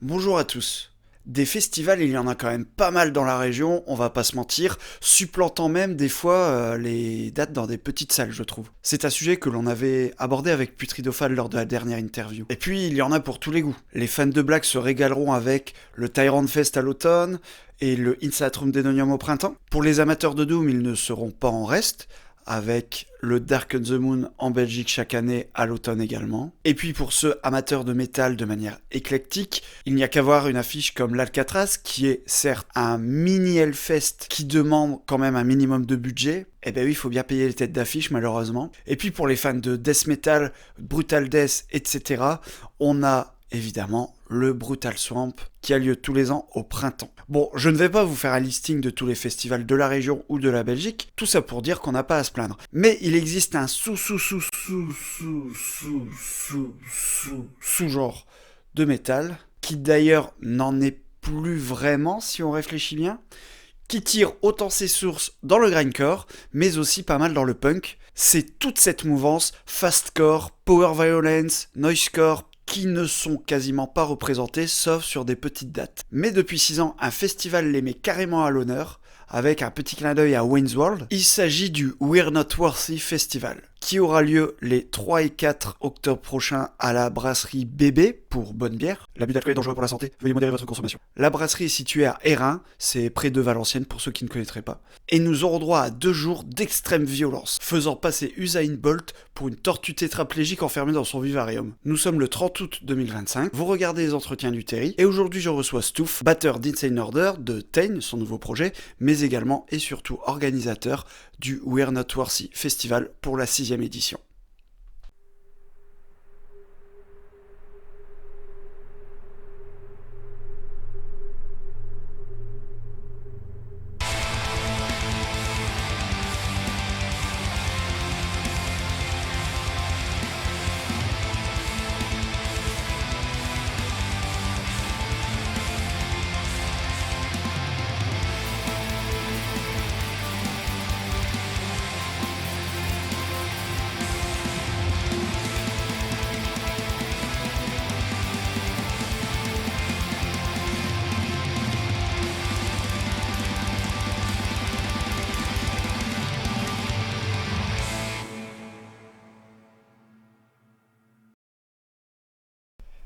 Bonjour à tous. Des festivals, il y en a quand même pas mal dans la région, on va pas se mentir, supplantant même des fois les dates dans des petites salles, je trouve. C'est un sujet que l'on avait abordé avec Putridophale lors de la dernière interview. Et puis, il y en a pour tous les goûts. Les fans de Black se régaleront avec le Tyrant Fest à l'automne et le Inside Room Denonium au printemps. Pour les amateurs de Doom, ils ne seront pas en reste, avec le Dark and the Moon en Belgique chaque année à l'automne également. Et puis pour ceux amateurs de métal de manière éclectique, il n'y a qu'à voir une affiche comme l'Alcatraz, qui est certes un mini Hellfest qui demande quand même un minimum de budget. Eh ben oui, il faut bien payer les têtes d'affiche malheureusement. Et puis pour les fans de death metal, brutal death, etc., on a évidemment le Brutal Swamp qui a lieu tous les ans au printemps. Bon, je ne vais pas vous faire un listing de tous les festivals de la région ou de la Belgique, tout ça pour dire qu'on n'a pas à se plaindre. Mais il existe un sous-genre de métal, qui d'ailleurs n'en est plus vraiment si on réfléchit bien, qui tire autant ses sources dans le grindcore, mais aussi pas mal dans le punk. C'est toute cette mouvance fastcore, power violence, noisecore, qui ne sont quasiment pas représentés sauf sur des petites dates. Mais depuis 6 ans, un festival les met carrément à l'honneur, avec un petit clin d'œil à Wayne's World. Il s'agit du We're Not Worthy Festival, qui aura lieu les 3 et 4 octobre prochains à la brasserie Bébé pour bonne bière. L'abus d'alcool est dangereux pour la santé, veuillez modérer votre consommation. La brasserie est située à Hérin, c'est près de Valenciennes pour ceux qui ne connaîtraient pas. Et nous aurons droit à 2 jours d'extrême violence, faisant passer Usain Bolt pour une tortue tétraplégique enfermée dans son vivarium. Nous sommes le 30 août 2025, vous regardez les entretiens du Terry, et aujourd'hui je reçois Stouff, batteur d'Insane Order, de Tain, son nouveau projet, mais également et surtout organisateur du We're Not Worthy Festival pour la 6e édition.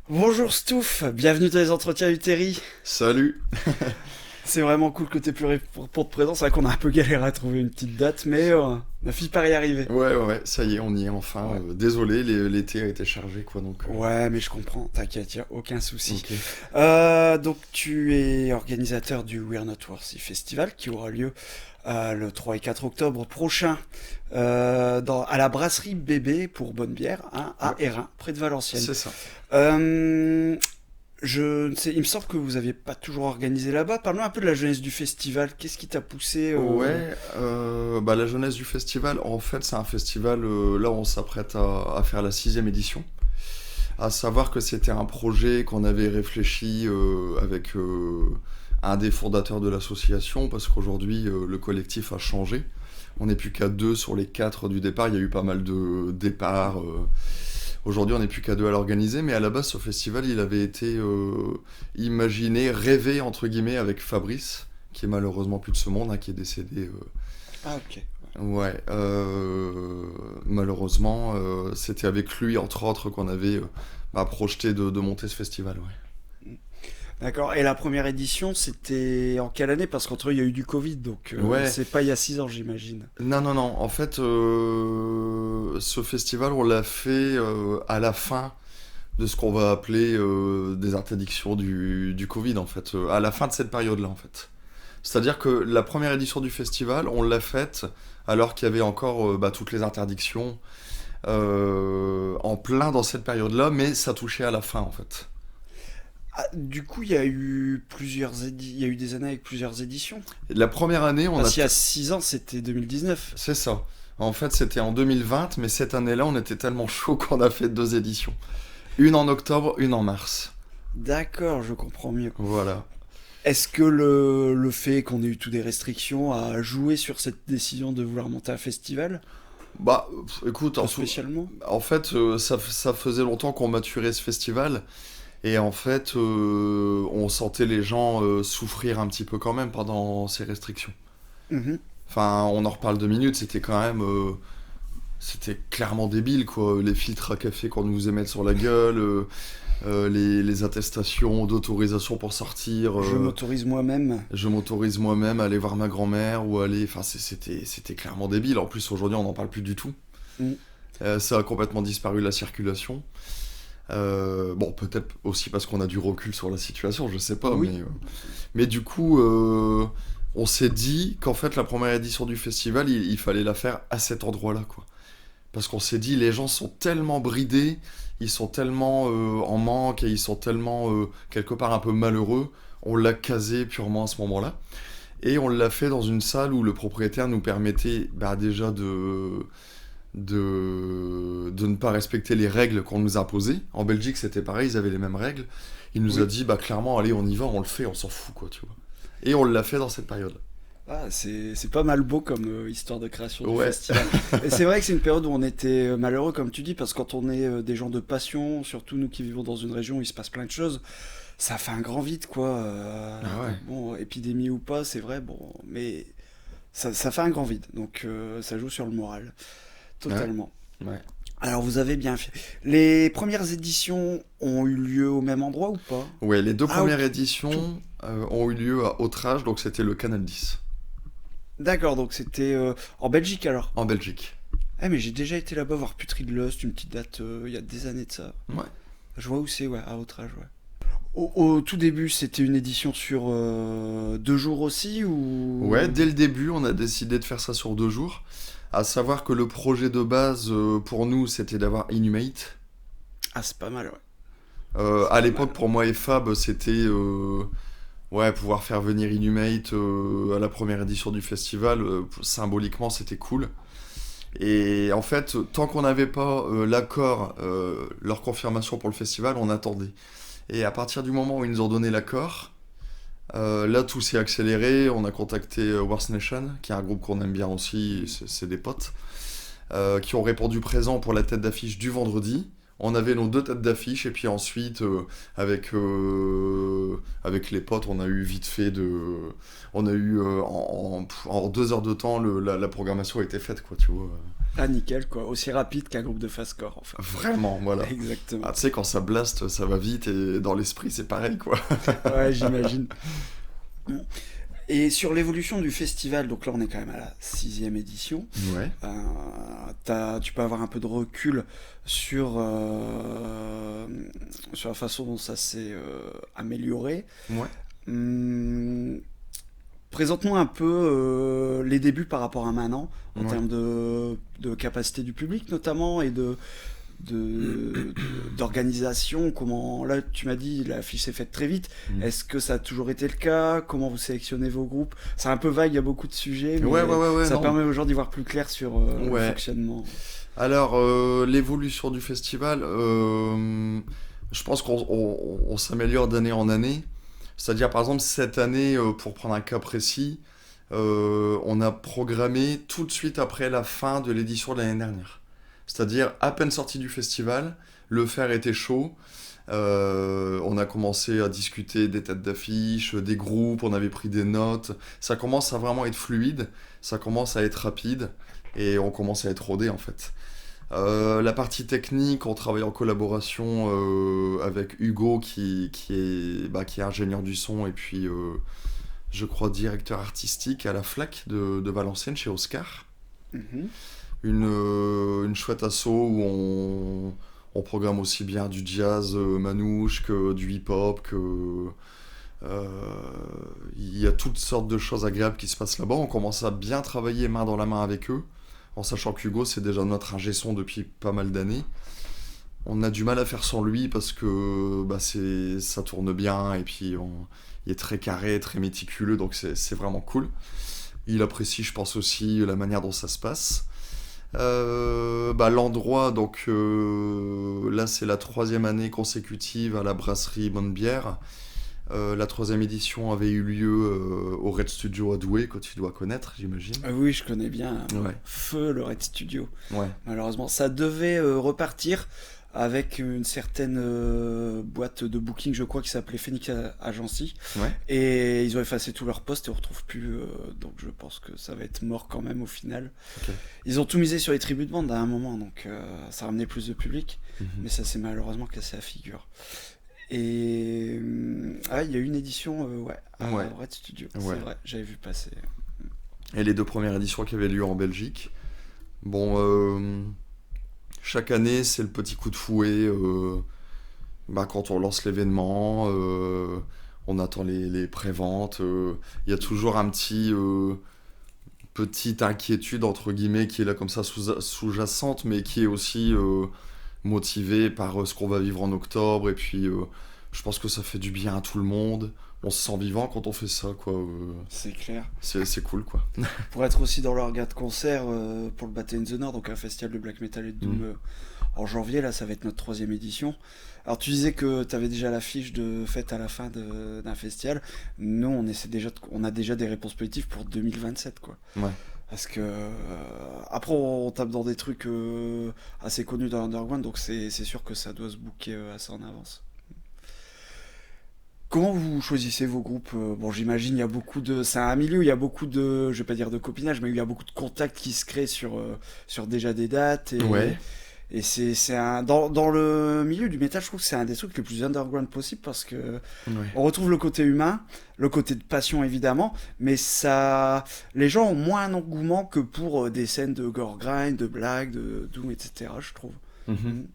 Bonjour Stouff, bienvenue dans les entretiens du Terry. Salut. C'est vraiment cool que tu aies pu répondre pour te présent. C'est vrai qu'on a un peu galéré à trouver une petite date, mais on a fini par y arriver. Ouais, ça y est, on y est enfin. Ouais. Désolé, l'été a été chargé, quoi, donc... Ouais, mais je comprends, t'inquiète, y a aucun souci. Ok. Donc tu es organisateur du We're Not Worthy Festival qui aura lieu le 3 et 4 octobre prochain à la brasserie Bébé pour bonne bière, hein, à Ouais, Hérin, près de Valenciennes. c'est ça. Euh, je ne sais, il me semble que vous n'aviez pas toujours organisé là-bas. Parlons un peu de la jeunesse du festival. Qu'est-ce qui t'a poussé Ouais, la jeunesse du festival, en fait, c'est un festival, là, on s'apprête à faire la 6e édition. À savoir que c'était un projet qu'on avait réfléchi avec un des fondateurs de l'association, parce qu'aujourd'hui, le collectif a changé. On n'est plus qu'à 2 sur les 4 du départ. Il y a eu pas mal de départs. Aujourd'hui, on n'est plus qu'à 2 à l'organiser, mais à la base, ce festival, il avait été imaginé, rêvé, entre guillemets, avec Fabrice, qui est malheureusement plus de ce monde, hein, qui est décédé. Ah, ok. Ouais, malheureusement, c'était avec lui, entre autres, qu'on avait projeté de monter ce festival, ouais. D'accord. Et la première édition, c'était en quelle année? Parce qu'entre eux, il y a eu du Covid, donc Ouais, c'est pas il y a 6 ans, j'imagine. non, en fait, ce festival, on l'a fait à la fin de ce qu'on va appeler des interdictions du Covid, en fait, à la fin de cette période-là, en fait. C'est-à-dire que la première édition du festival, on l'a faite alors qu'il y avait encore toutes les interdictions en plein dans cette période-là, mais ça touchait à la fin, en fait. Ah, du coup, il y a eu il y a eu des années avec plusieurs éditions. La première année, on Parce a... qu'il y a 6 ans, c'était 2019. C'est ça. En fait, c'était en 2020, mais cette année-là, on était tellement chaud qu'on a fait 2 éditions. Une en octobre, une en mars. D'accord, je comprends mieux. Voilà. Est-ce que le fait qu'on ait eu toutes des restrictions a joué sur cette décision de vouloir monter un festival? Écoute, Pas spécialement? en fait, ça faisait longtemps qu'on maturait ce festival. Et en fait, on sentait les gens souffrir un petit peu quand même pendant ces restrictions. Mhm. Enfin, on en reparle 2 minutes, c'était quand même... c'était clairement débile, quoi. Les filtres à café qu'on nous émettre sur la gueule, les attestations d'autorisation pour sortir. Je m'autorise moi-même. Je m'autorise moi-même à aller voir ma grand-mère ou aller... Enfin, c'était clairement débile. En plus, aujourd'hui, on n'en parle plus du tout. Mm. Ça a complètement disparu, la circulation. Bon, peut-être aussi parce qu'on a du recul sur la situation, je sais pas. Oui. Mais du coup, on s'est dit qu'en fait, la première édition du festival, il fallait la faire à cet endroit-là, quoi. Parce qu'on s'est dit, les gens sont tellement bridés, ils sont tellement en manque et ils sont tellement, quelque part, un peu malheureux. On l'a casé purement à ce moment-là. Et on l'a fait dans une salle où le propriétaire nous permettait déjà de ne pas respecter les règles qu'on nous a posées. En Belgique, c'était pareil, ils avaient les mêmes règles. Il nous a dit, clairement, allez, on y va, on le fait, on s'en fout, quoi, tu vois. Et on l'a fait dans cette période. Ah, c'est pas mal beau comme histoire de création du Ouais. festival. Et c'est vrai que c'est une période où on était malheureux, comme tu dis, parce que quand on est des gens de passion, surtout nous qui vivons dans une région où il se passe plein de choses, ça fait un grand vide, quoi. Ah ouais. Bon, épidémie ou pas, c'est vrai, bon, mais ça fait un grand vide. Donc ça joue sur le moral, totalement. Ouais. Alors vous avez bien fait. Les premières éditions ont eu lieu au même endroit ou pas? Ouais, les deux Ah, premières ok. éditions ont eu lieu à Autrage, donc c'était le Canal 10, D'accord, donc c'était en Belgique alors. en Belgique. Ah mais j'ai déjà été là-bas voir Putrid Lust, une petite date il y a des années de ça. Ouais. Je vois où c'est, ouais, à Outrage, ouais. Au tout début, c'était une édition sur 2 jours aussi ou... Ouais, dès le début, on a décidé de faire ça sur 2 jours. À savoir que le projet de base, pour nous, c'était d'avoir Inhumate. Ah, c'est pas mal, ouais. À Pas l'époque, mal. pour moi et Fab, c'était pouvoir faire venir Inhumate à la première édition du festival. Symboliquement, c'était cool. Et en fait, tant qu'on n'avait pas l'accord, leur confirmation pour le festival, on attendait. Et à partir du moment où ils nous ont donné l'accord, là tout s'est accéléré. On a contacté Worst Nation, qui est un groupe qu'on aime bien aussi, c'est des potes, qui ont répondu présent pour la tête d'affiche du vendredi. On avait nos 2 têtes d'affiche, et puis ensuite, avec les potes, on a eu vite fait de. On a eu en 2 heures de temps, la programmation a été faite, quoi, tu vois. Ah, nickel, quoi. Aussi rapide qu'un groupe de fast-core, enfin. Vraiment, voilà. Exactement. Ah, tu sais, quand ça blast, ça va vite, et dans l'esprit, c'est pareil, quoi. Ouais, j'imagine. Et sur l'évolution du festival, donc là on est quand même à la 6e édition, Ouais. tu peux avoir un peu de recul sur la façon dont ça s'est amélioré. Ouais. Hum, Présente-nous un peu les débuts par rapport à maintenant, en Ouais. termes de capacité du public notamment, et d'organisation. Comment, là tu m'as dit l'affiche s'est faite très vite. Mm. Est-ce que ça a toujours été le cas? Comment vous sélectionnez vos groupes? C'est un peu vague, il y a beaucoup de sujets, mais Ouais, ça non. permet aux gens d'y voir plus clair sur le Ouais. fonctionnement. Alors, l'évolution du festival, je pense qu'on s'améliore d'année en année. C'est-à-dire, par exemple, cette année, pour prendre un cas précis, on a programmé tout de suite après la fin de l'édition de l'année dernière. C'est-à-dire, à peine sorti du festival, le fer était chaud. On a commencé à discuter des têtes d'affiche, des groupes, on avait pris des notes. Ça commence à vraiment être fluide, ça commence à être rapide, et on commence à être rodé, en fait. La partie technique, on travaille en collaboration avec Hugo qui est ingénieur du son et puis je crois directeur artistique à la FLAC de Valenciennes chez Oscar. Mhm. Une chouette asso où on programme aussi bien du jazz manouche que du hip-hop, il y a toutes sortes de choses agréables qui se passent là-bas. On commence à bien travailler main dans la main avec eux, en sachant qu'Hugo, c'est déjà notre ingé son depuis pas mal d'années. On a du mal à faire sans lui parce que ça tourne bien et puis il est très carré, très méticuleux, donc c'est vraiment cool. Il apprécie, je pense aussi, la manière dont ça se passe. L'endroit, donc là c'est la 3e année consécutive à la brasserie Bonne Bière. La 3e édition avait eu lieu au Red Studio à Douai, que tu dois connaître, j'imagine. Ah oui, je connais bien. Ouais. Feu, le Red Studio. Ouais. Malheureusement, ça devait repartir. avec une certaine boîte de booking, je crois, qui s'appelait Phoenix Agency. Ouais. Et ils ont effacé tous leurs posts et on retrouve plus. Donc je pense que ça va être mort quand même au final. Ok. Ils ont tout misé sur les tribus de bande à un moment, donc ça ramenait plus de public. Mhm. Mais ça s'est malheureusement cassé la figure. Et il y a eu une édition à Ouais. Red Studio, Ouais. c'est vrai, j'avais vu passer. Et les 2 premières éditions qui avaient lieu en Belgique. Bon, chaque année, c'est le petit coup de fouet. Quand on lance l'événement, on attend les préventes. Il y a toujours un petite inquiétude, entre guillemets, qui est là comme ça sous-jacente, mais qui est aussi motivée par ce qu'on va vivre en octobre. Et puis, je pense que ça fait du bien à tout le monde. On se sent vivant quand on fait ça, quoi. C'est clair. C'est cool, quoi. Pour être aussi dans leur gars de concert pour le Battle in the Nord, donc un festival de black metal et de doom en janvier, là ça va être notre 3e édition. Alors tu disais que tu avais déjà l'affiche de fête à la fin d'un festival. Nous on a déjà des réponses positives pour 2027 quoi. Ouais. Parce que après on tape dans des trucs assez connus dans l'underground, donc c'est sûr que ça doit se booker assez en avance. Comment vous choisissez vos groupes? Bon, j'imagine il y a beaucoup de, c'est un milieu où il y a beaucoup de, je vais pas dire de copinage, mais il y a beaucoup de contacts qui se créent sur déjà des dates Ouais. et c'est un dans le milieu du métal, je trouve que c'est un des trucs les plus underground possible parce que Ouais. on retrouve le côté humain, le côté de passion évidemment, mais ça, les gens ont moins un engouement que pour des scènes de gore grind, de blague, de doom, etc. Je trouve. Mhm.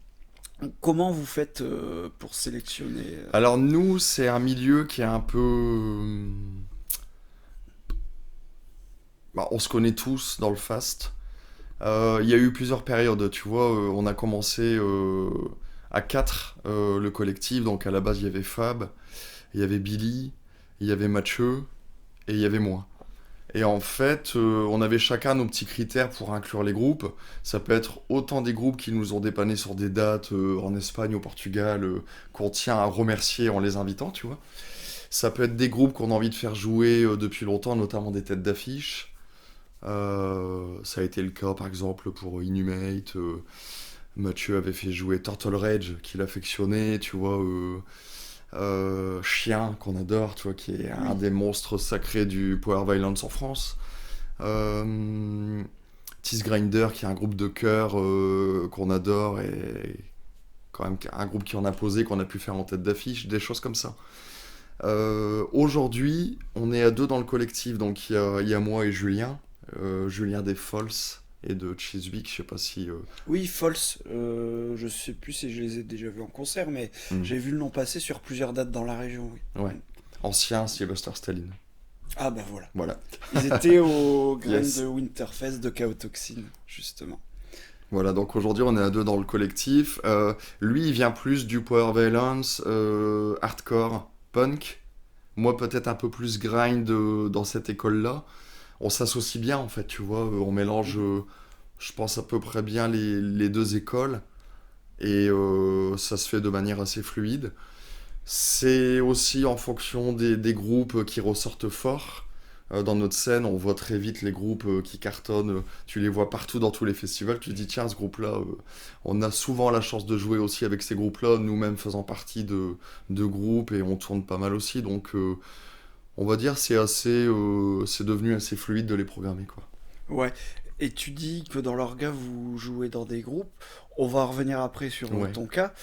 Comment vous faites pour sélectionner Alors nous, c'est un milieu qui est un peu... on se connaît tous dans le fast. Il y a eu plusieurs périodes, tu vois. On a commencé à 4, le collectif. Donc à la base, il y avait Fab, il y avait Billy, il y avait Mathieu et il y avait moi. Et en fait, on avait chacun nos petits critères pour inclure les groupes. Ça peut être autant des groupes qui nous ont dépanné sur des dates en Espagne, au Portugal, qu'on tient à remercier en les invitant, tu vois. Ça peut être des groupes qu'on a envie de faire jouer depuis longtemps, notamment des têtes d'affiche. Ça a été le cas, par exemple, pour Inhumate. Mathieu avait fait jouer Turtle Rage, qu'il affectionnait, tu vois. Chien, qu'on adore, tu vois, qui est un des monstres sacrés du Power Violence en France. Tease Grinder, qui est un groupe de chœur qu'on adore et quand même un groupe qui en a posé, qu'on a pu faire en tête d'affiche, des choses comme ça. Aujourd'hui, on est à 2 dans le collectif, donc il y a moi et Julien. Julien des Falls et de Chiswick, je sais pas si... Oui, False, je sais plus si je les ai déjà vus en concert, mais j'ai vu le nom passer sur plusieurs dates dans la région, oui. Ouais. Ancien Sylvester Stallone. Ah bah voilà. Voilà. Ils étaient au Grain Yes. de Winterfest de Chaotoxin, justement. Voilà, donc aujourd'hui on est à 2 dans le collectif. Lui, il vient plus du Power Violence, hardcore, punk. Moi, peut-être un peu plus grind dans cette école-là. On s'associe bien, en fait, tu vois. On mélange, je pense, à peu près bien les 2 écoles. Et ça se fait de manière assez fluide. C'est aussi en fonction des groupes qui ressortent fort. Dans notre scène, on voit très vite les groupes qui cartonnent. Tu les vois partout dans tous les festivals. Tu te dis, tiens, ce groupe-là, on a souvent la chance de jouer aussi avec ces groupes-là, nous-mêmes faisant partie de groupes et on tourne pas mal aussi. Donc, on va dire, c'est devenu assez fluide de les programmer, quoi. Ouais. Et tu dis que dans l'orga, vous jouez dans des groupes. On va revenir après sur Ouais. ton cas.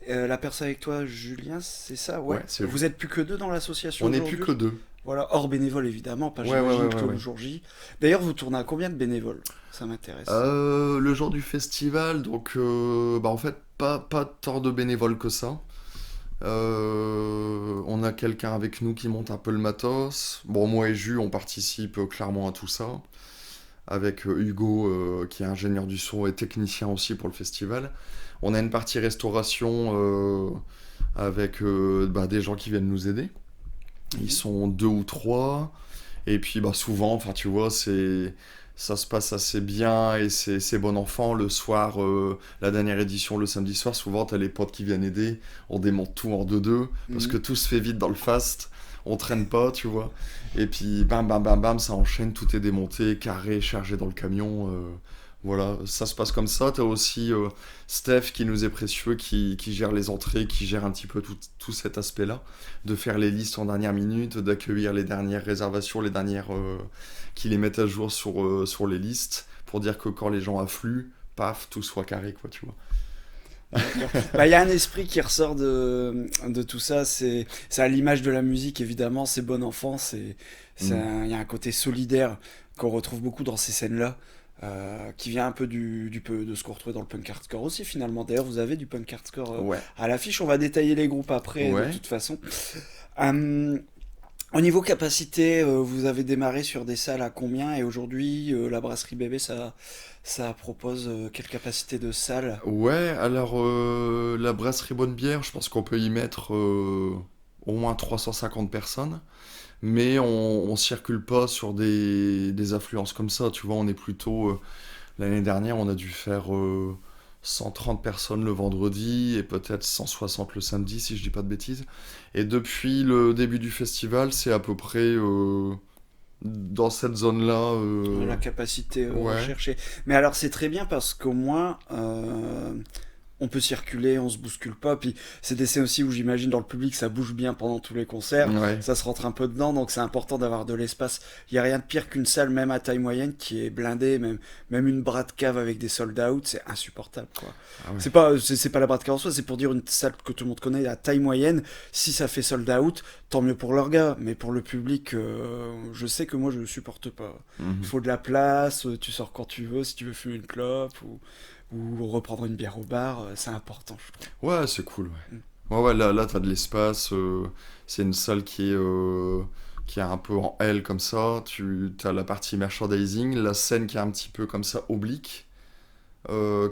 La personne avec toi, Julien, c'est ça? Ouais. Ouais, c'est Vous êtes plus que 2 dans l'association On n'est aujourd'hui? plus que 2. Voilà, hors bénévole évidemment, pas Ouais, j'imagine ouais, que ouais. le jour J. D'ailleurs, vous tournez à combien de bénévoles? Ça m'intéresse. Le jour du festival, donc en fait, pas tant de bénévoles que ça. On a quelqu'un avec nous qui monte un peu le matos. Bon, moi et Jus, on participe clairement à tout ça. Avec Hugo, qui est ingénieur du son et technicien aussi pour le festival. On a une partie restauration avec des gens qui viennent nous aider. Ils sont 2 ou 3. Et puis souvent, enfin tu vois, ça se passe assez bien et c'est bon enfant. Le soir, la dernière édition, le samedi soir, souvent t'as les potes qui viennent aider. On démonte tout en 2-2 parce que tout se fait vite dans le fast. On traîne pas, tu vois. Et puis bam, bam, bam, bam, ça enchaîne, tout est démonté, carré, chargé dans le camion. Voilà, ça se passe comme ça. T'as aussi Steph qui nous est précieux, qui gère les entrées, qui gère un petit peu tout cet aspect-là, de faire les listes en dernière minute, d'accueillir les dernières réservations, les dernières qui les mettent à jour sur les listes, pour dire que quand les gens affluent, paf, tout soit carré, quoi, tu vois. D'accord. Bah, il y a un esprit qui ressort de tout ça, c'est à l'image de la musique, évidemment, c'est bon enfant, Mm. il y a un côté solidaire qu'on retrouve beaucoup dans ces scènes-là, qui vient un peu de ce qu'on retrouvait dans le punk hardcore aussi, finalement. D'ailleurs, vous avez du punk hardcore Ouais, à l'affiche, on va détailler les groupes après, de ouais. toute façon. Euh, Au niveau capacité, vous avez démarré sur des salles à combien? Et aujourd'hui, la Brasserie Bébé, ça propose quelle capacité de salle? Ouais, alors la brasserie Bonne Bière, je pense qu'on peut y mettre au moins 350 personnes, mais on circule pas sur des affluences comme ça, tu vois, on est plutôt... l'année dernière, on a dû faire 130 personnes le vendredi et peut-être 160 le samedi, si je dis pas de bêtises. Et depuis le début du festival, c'est à peu près dans cette zone-là. La capacité Ouais, recherchée. Mais alors c'est très bien parce qu'au moins on peut circuler, on se bouscule pas. Puis c'est des scènes aussi où j'imagine dans le public ça bouge bien pendant tous les concerts, ouais, ça se rentre un peu dedans, donc c'est important d'avoir de l'espace. Il y a rien de pire qu'une salle même à taille moyenne qui est blindée, même une bras de cave avec des sold out, c'est insupportable quoi. ah ouais. C'est pas la bras de cave en soi, c'est pour dire une salle que tout le monde connaît à taille moyenne. Si ça fait sold out, tant mieux pour leurs gars, mais pour le public, je sais que moi je ne supporte pas. Il Mhm. faut de la place, tu sors quand tu veux, si tu veux fumer une clope ou reprendre une bière au bar, c'est important, je trouve. Ouais, c'est cool, ouais. Mm. Ouais, ouais, là t'as de l'espace. C'est une salle qui est un peu en L comme ça. Tu as la partie merchandising, la scène qui est un petit peu comme ça oblique,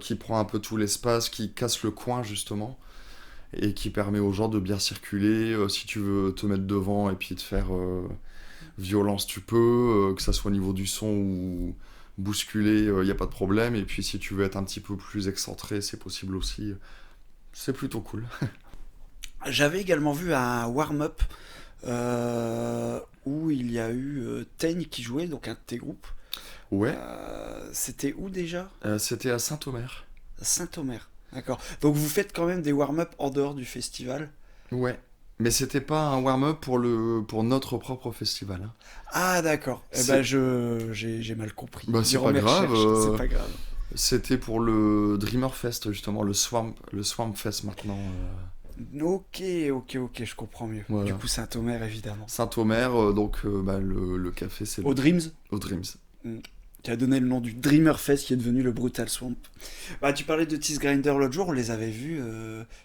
qui prend un peu tout l'espace, qui casse le coin justement, et qui permet aux gens de bien circuler. Si tu veux te mettre devant et puis te faire violence, tu peux, que ça soit au niveau du son ou bousculer, il n'y a pas de problème. Et puis si tu veux être un petit peu plus excentré, c'est possible aussi. C'est plutôt cool. J'avais également vu un warm-up où il y a eu Teigne qui jouait, donc un de tes groupes. Ouais, C'était où déjà? c'était à Saint-Omer. Saint-Omer. D'accord. Donc vous faites quand même des warm-up en dehors du festival. Ouais. Mais c'était pas un warm-up pour notre propre festival, hein. Ah d'accord. Eh ben C'est, j'ai mal compris. bah, c'est Durant pas mes grave. recherches, c'est pas grave. C'était pour le Dreamer Fest, justement, le Swamp Fest maintenant. Ok, ok, je comprends mieux. Du Voilà. coup, Saint-Omer, évidemment. Saint-Omer, donc bah, le café, c'est Au Dreams, au Dreams. mm, qui a donné le nom du Dreamer Fest, qui est devenu le Brutal Swamp. Bah, tu parlais de Tease Grinder l'autre jour, on les avait vus.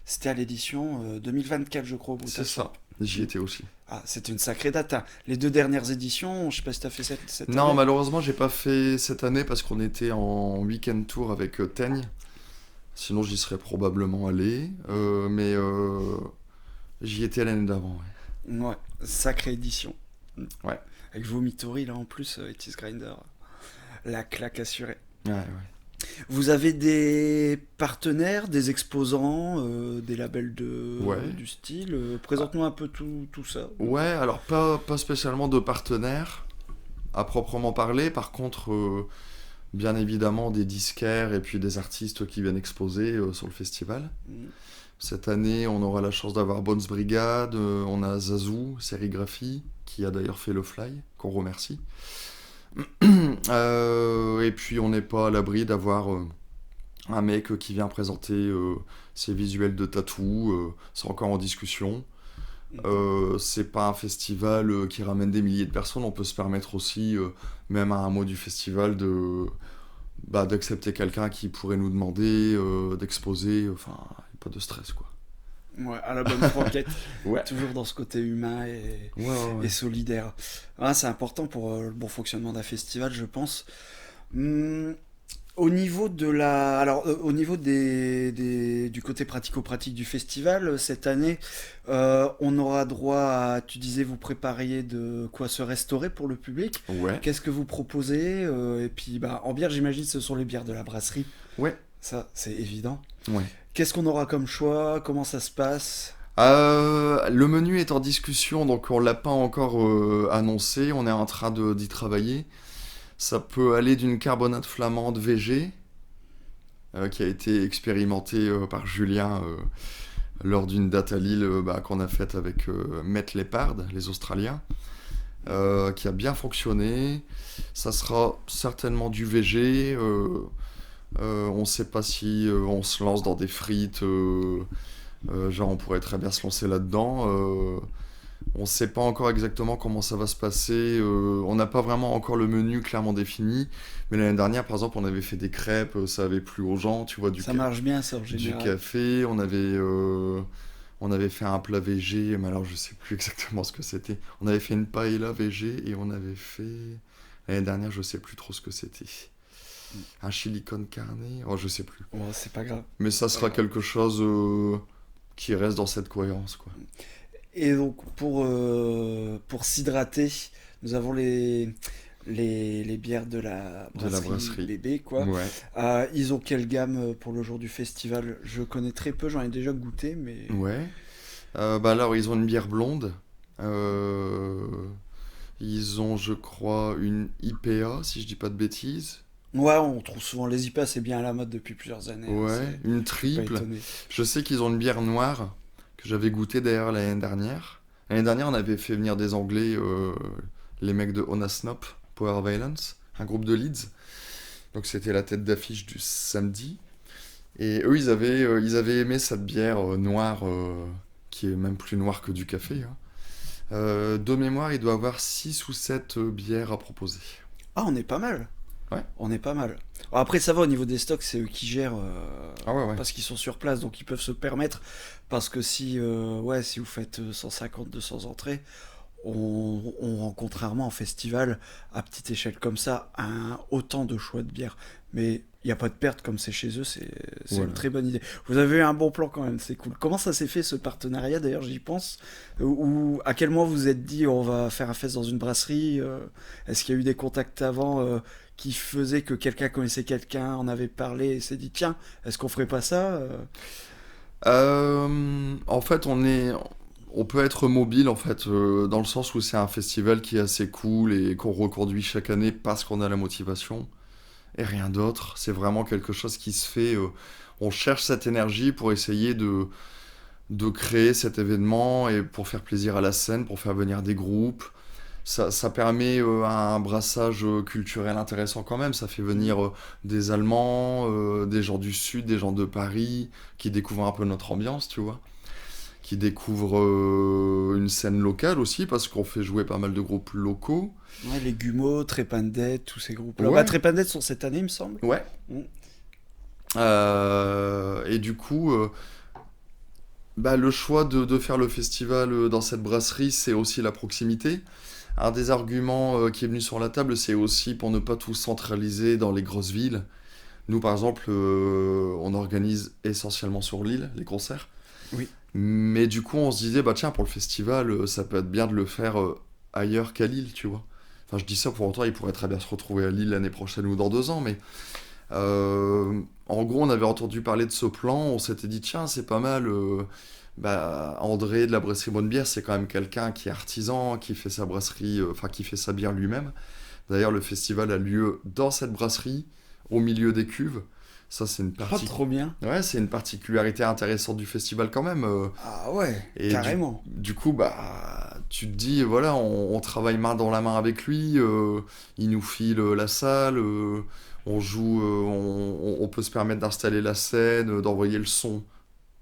C'était à l'édition 2024, je crois, au C'est Brutal Swamp. ça. J'y étais aussi. Ah, c'était une sacrée date, hein. Les deux dernières éditions, je sais pas si t'as fait cette Non, année. malheureusement, j'ai pas fait cette année parce qu'on était en week-end tour avec Teigne. Sinon, j'y serais probablement allé. Mais j'y étais l'année d'avant, Ouais, sacrée édition. Mm. ouais. Avec Vomitory, là, en plus, et Tease Grinder. La claque assurée. Ouais, ouais. Vous avez des partenaires, des exposants, des labels Ouais. du style. Ah, Présente-nous un peu tout ça. ouais, alors pas spécialement de partenaires à proprement parler. Par contre, bien évidemment, des disquaires et puis des artistes qui viennent exposer sur le festival. Mm. Cette année, on aura la chance d'avoir Bones Brigade, on a Zazou, Sérigraphie, qui a d'ailleurs fait le fly, qu'on remercie. Et puis on n'est pas à l'abri d'avoir un mec qui vient présenter ses visuels de tatou, c'est encore en discussion. Mhm. C'est pas un festival qui ramène des milliers de personnes, on peut se permettre aussi, même à un mois du festival, d'accepter quelqu'un qui pourrait nous demander d'exposer, enfin, pas de stress quoi. Ouais, à la bonne franquette. Ouais, Toujours dans ce côté humain ouais, ouais, et ouais. solidaire. Ah, c'est important pour le bon fonctionnement d'un festival, je pense. Hum, Au niveau de la, alors au niveau du côté pratico-pratique du festival, cette année, on aura droit à, tu disais, vous prépariez de quoi se restaurer pour le public. Ouais, Qu'est-ce que vous proposez? Et puis, bah, en bière, j'imagine, ce sont les bières de la brasserie. ouais, Ça, c'est évident. ouais. Qu'est-ce qu'on aura comme choix? Comment ça se passe? Le menu est en discussion, donc on l'a pas encore annoncé. On est en train d'y travailler. Ça peut aller d'une carbonate flamande VG, qui a été expérimentée par Julien lors d'une date à Lille qu'on a faite avec Met Leopard, les Australiens, qui a bien fonctionné. Ça sera certainement du VG. On ne sait pas si on se lance dans des frites. Genre, on pourrait très bien se lancer là-dedans. On ne sait pas encore exactement comment ça va se passer. On n'a pas vraiment encore le menu clairement défini. Mais l'année dernière, par exemple, on avait fait des crêpes. Ça avait plu aux gens, tu vois, Ça marche bien, ça, en du général. café. On avait fait un plat VG, mais alors je sais plus exactement ce que c'était. On avait fait une paella VG et on avait fait... L'année dernière, je sais plus trop ce que c'était. Un chili con carne, oh, je sais plus. Bon, c'est pas grave. Mais ça sera quelque chose qui reste dans cette cohérence, quoi. Et donc, pour s'hydrater, nous avons les bières de la De la brasserie brasserie. Bébé, quoi. Ouais. Ils ont quelle gamme pour le jour du festival? Je connais très peu, j'en ai déjà goûté, mais... Ouais. Alors, ils ont une bière blonde. Euh, Ils ont, je crois, une IPA, si je dis pas de bêtises. Ouais, on trouve souvent les IPA, c'est bien à la mode depuis plusieurs années, hein, Ouais. Une je suis pas triple. étonné. Je sais qu'ils ont une bière noire que j'avais goûté d'ailleurs l'année dernière. L'année dernière, on avait fait venir des Anglais, les mecs de Onasnop, Power Violence, un groupe de Leeds. Donc c'était la tête d'affiche du samedi. Et eux, ils avaient aimé cette bière noire, qui est même plus noire que du café, hein. De mémoire, il doit avoir 6 ou 7 bières à proposer. Ah, on est pas mal. Ouais. On est pas mal. Bon, après, ça va, au niveau des stocks, c'est eux qui gèrent, Ah ouais, ouais. parce qu'ils sont sur place, donc ils peuvent se permettre. Parce que si vous faites 150, 200 entrées, on rencontre rarement en festival, à petite échelle comme ça, autant de choix de bières. Mais il n'y a pas de perte comme c'est chez eux, c'est une Voilà. très bonne idée. Vous avez eu un bon plan quand même, c'est cool. Comment ça s'est fait ce partenariat d'ailleurs, j'y pense? Ou à quel moment vous vous êtes dit on va faire un fest dans une brasserie? Est-ce qu'il y a eu des contacts avant qui faisaient que quelqu'un connaissait quelqu'un, en avait parlé et s'est dit tiens, est-ce qu'on ferait pas ça? En fait, on peut être mobile en fait, dans le sens où c'est un festival qui est assez cool et qu'on reconduit chaque année parce qu'on a la motivation et rien d'autre. C'est vraiment quelque chose qui se fait. On cherche cette énergie pour essayer de créer cet événement et pour faire plaisir à la scène, pour faire venir des groupes. Ça permet un brassage culturel intéressant quand même. Ça fait venir des Allemands, des gens du Sud, des gens de Paris, qui découvrent un peu notre ambiance, tu vois. Qui découvrent une scène locale aussi, parce qu'on fait jouer pas mal de groupes locaux. Ouais, les Gumeaux, Trépandette, tous ces groupes-là. Bah, Ouais, Trépandette sont cette année, il me semble. ouais. Mm. Et du coup, le choix de faire le festival dans cette brasserie, c'est aussi la proximité. Un des arguments qui est venu sur la table, c'est aussi pour ne pas tout centraliser dans les grosses villes. Nous, par exemple, on organise essentiellement sur l'île les concerts. Oui. Mais du coup, on se disait, bah tiens, pour le festival, ça peut être bien de le faire ailleurs qu'à Lille, tu vois. Enfin, je dis ça pour autant, il pourrait très bien se retrouver à Lille l'année prochaine ou dans 2 ans, mais en gros, on avait entendu parler de ce plan, on s'était dit, tiens, c'est pas mal. André de la brasserie Bonne Bière, c'est quand même quelqu'un qui est artisan, qui fait sa brasserie, enfin, qui fait sa bière lui-même. D'ailleurs, le festival a lieu dans cette brasserie, au milieu des cuves. Ça, c'est une Pas trop bien. Ouais, c'est une particularité intéressante du festival quand même. Ah ouais, Et carrément. du coup, tu te dis, voilà, on travaille main dans la main avec lui, il nous file la salle, on joue, on peut se permettre d'installer la scène, d'envoyer le son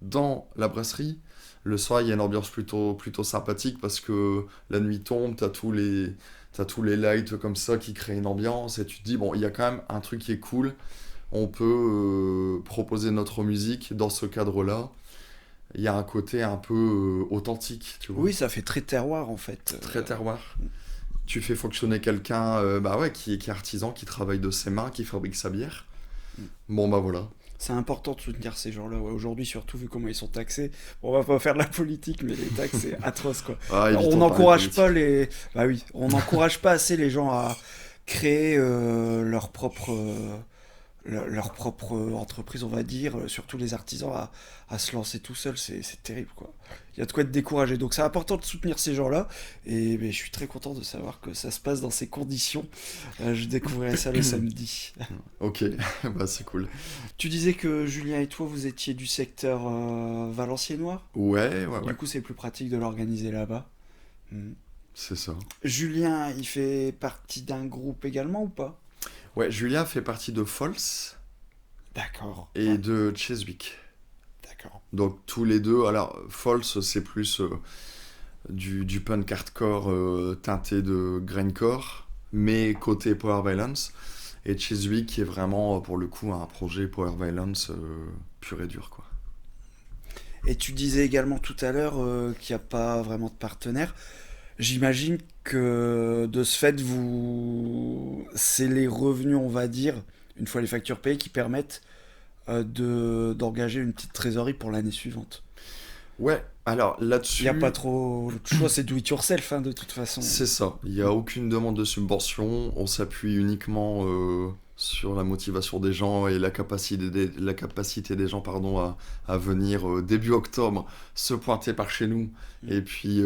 dans la brasserie. Le soir, il y a une ambiance plutôt sympathique parce que la nuit tombe, t'as tous les lights comme ça qui créent une ambiance et tu te dis, bon, il y a quand même un truc qui est cool. On peut proposer notre musique dans ce cadre-là. Il y a un côté un peu authentique, tu vois. Oui, ça fait très terroir en fait. Très terroir. Tu fais fonctionner quelqu'un qui est artisan, qui travaille de ses mains, qui fabrique sa bière. Bon, voilà. C'est important de soutenir ces gens-là. Ouais. Aujourd'hui, surtout vu comment ils sont taxés. Bon, on va pas faire de la politique, mais les taxes, c'est atroce quoi. Ah, On évitons de parler n'encourage pas politique. les. Bah oui, on n'encourage pas assez les gens à créer leur propre leur propre entreprise, on va dire, surtout les artisans, à se lancer tout seul, c'est terrible, quoi. Il y a de quoi être découragé. Donc c'est important de soutenir ces gens-là, et ben, je suis très content de savoir que ça se passe dans ces conditions. Je découvrirai ça le samedi. Ok, bah c'est cool. Tu disais que Julien et toi, vous étiez du secteur valenciennois. Ouais, ouais, Du ouais, coup, c'est plus pratique de l'organiser là-bas. Hmm. c'est ça. Julien, il fait partie d'un groupe également ou pas? Ouais, Julia fait partie de False D'accord. et Ouais, de Cheswick. d'accord. Donc tous les deux, alors False c'est plus du punk hardcore teinté de grindcore, mais côté Power Violence. Et Cheswick qui est vraiment pour le coup un projet Power Violence pur et dur quoi. Et tu disais également tout à l'heure qu'il n'y a pas vraiment de partenaire. J'imagine que de ce fait, c'est les revenus, on va dire, une fois les factures payées, qui permettent d'engager une petite trésorerie pour l'année suivante. Ouais, alors Il n'y a pas là-dessus, trop de choix, c'est do it yourself, hein, de toute façon. c'est ça. Il n'y a aucune demande de subvention. On s'appuie uniquement sur la motivation des gens et la capacité des gens pardon, à venir début octobre se pointer par chez nous Mm. et puis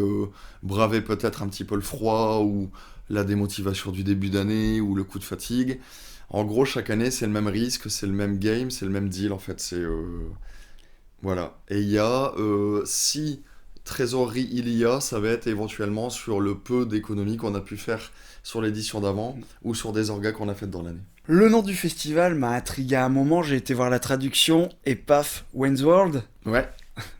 braver peut-être un petit peu le froid ou la démotivation du début d'année ou le coup de fatigue. En gros, chaque année, c'est le même risque, c'est le même game, c'est le même deal en fait. Voilà. Et il y a, si trésorerie il y a, ça va être éventuellement sur le peu d'économies qu'on a pu faire sur l'édition d'avant ou sur des orgas qu'on a faites dans l'année. Le nom du festival m'a intrigué à un moment, j'ai été voir la traduction, et paf, Wayne's World, Ouais,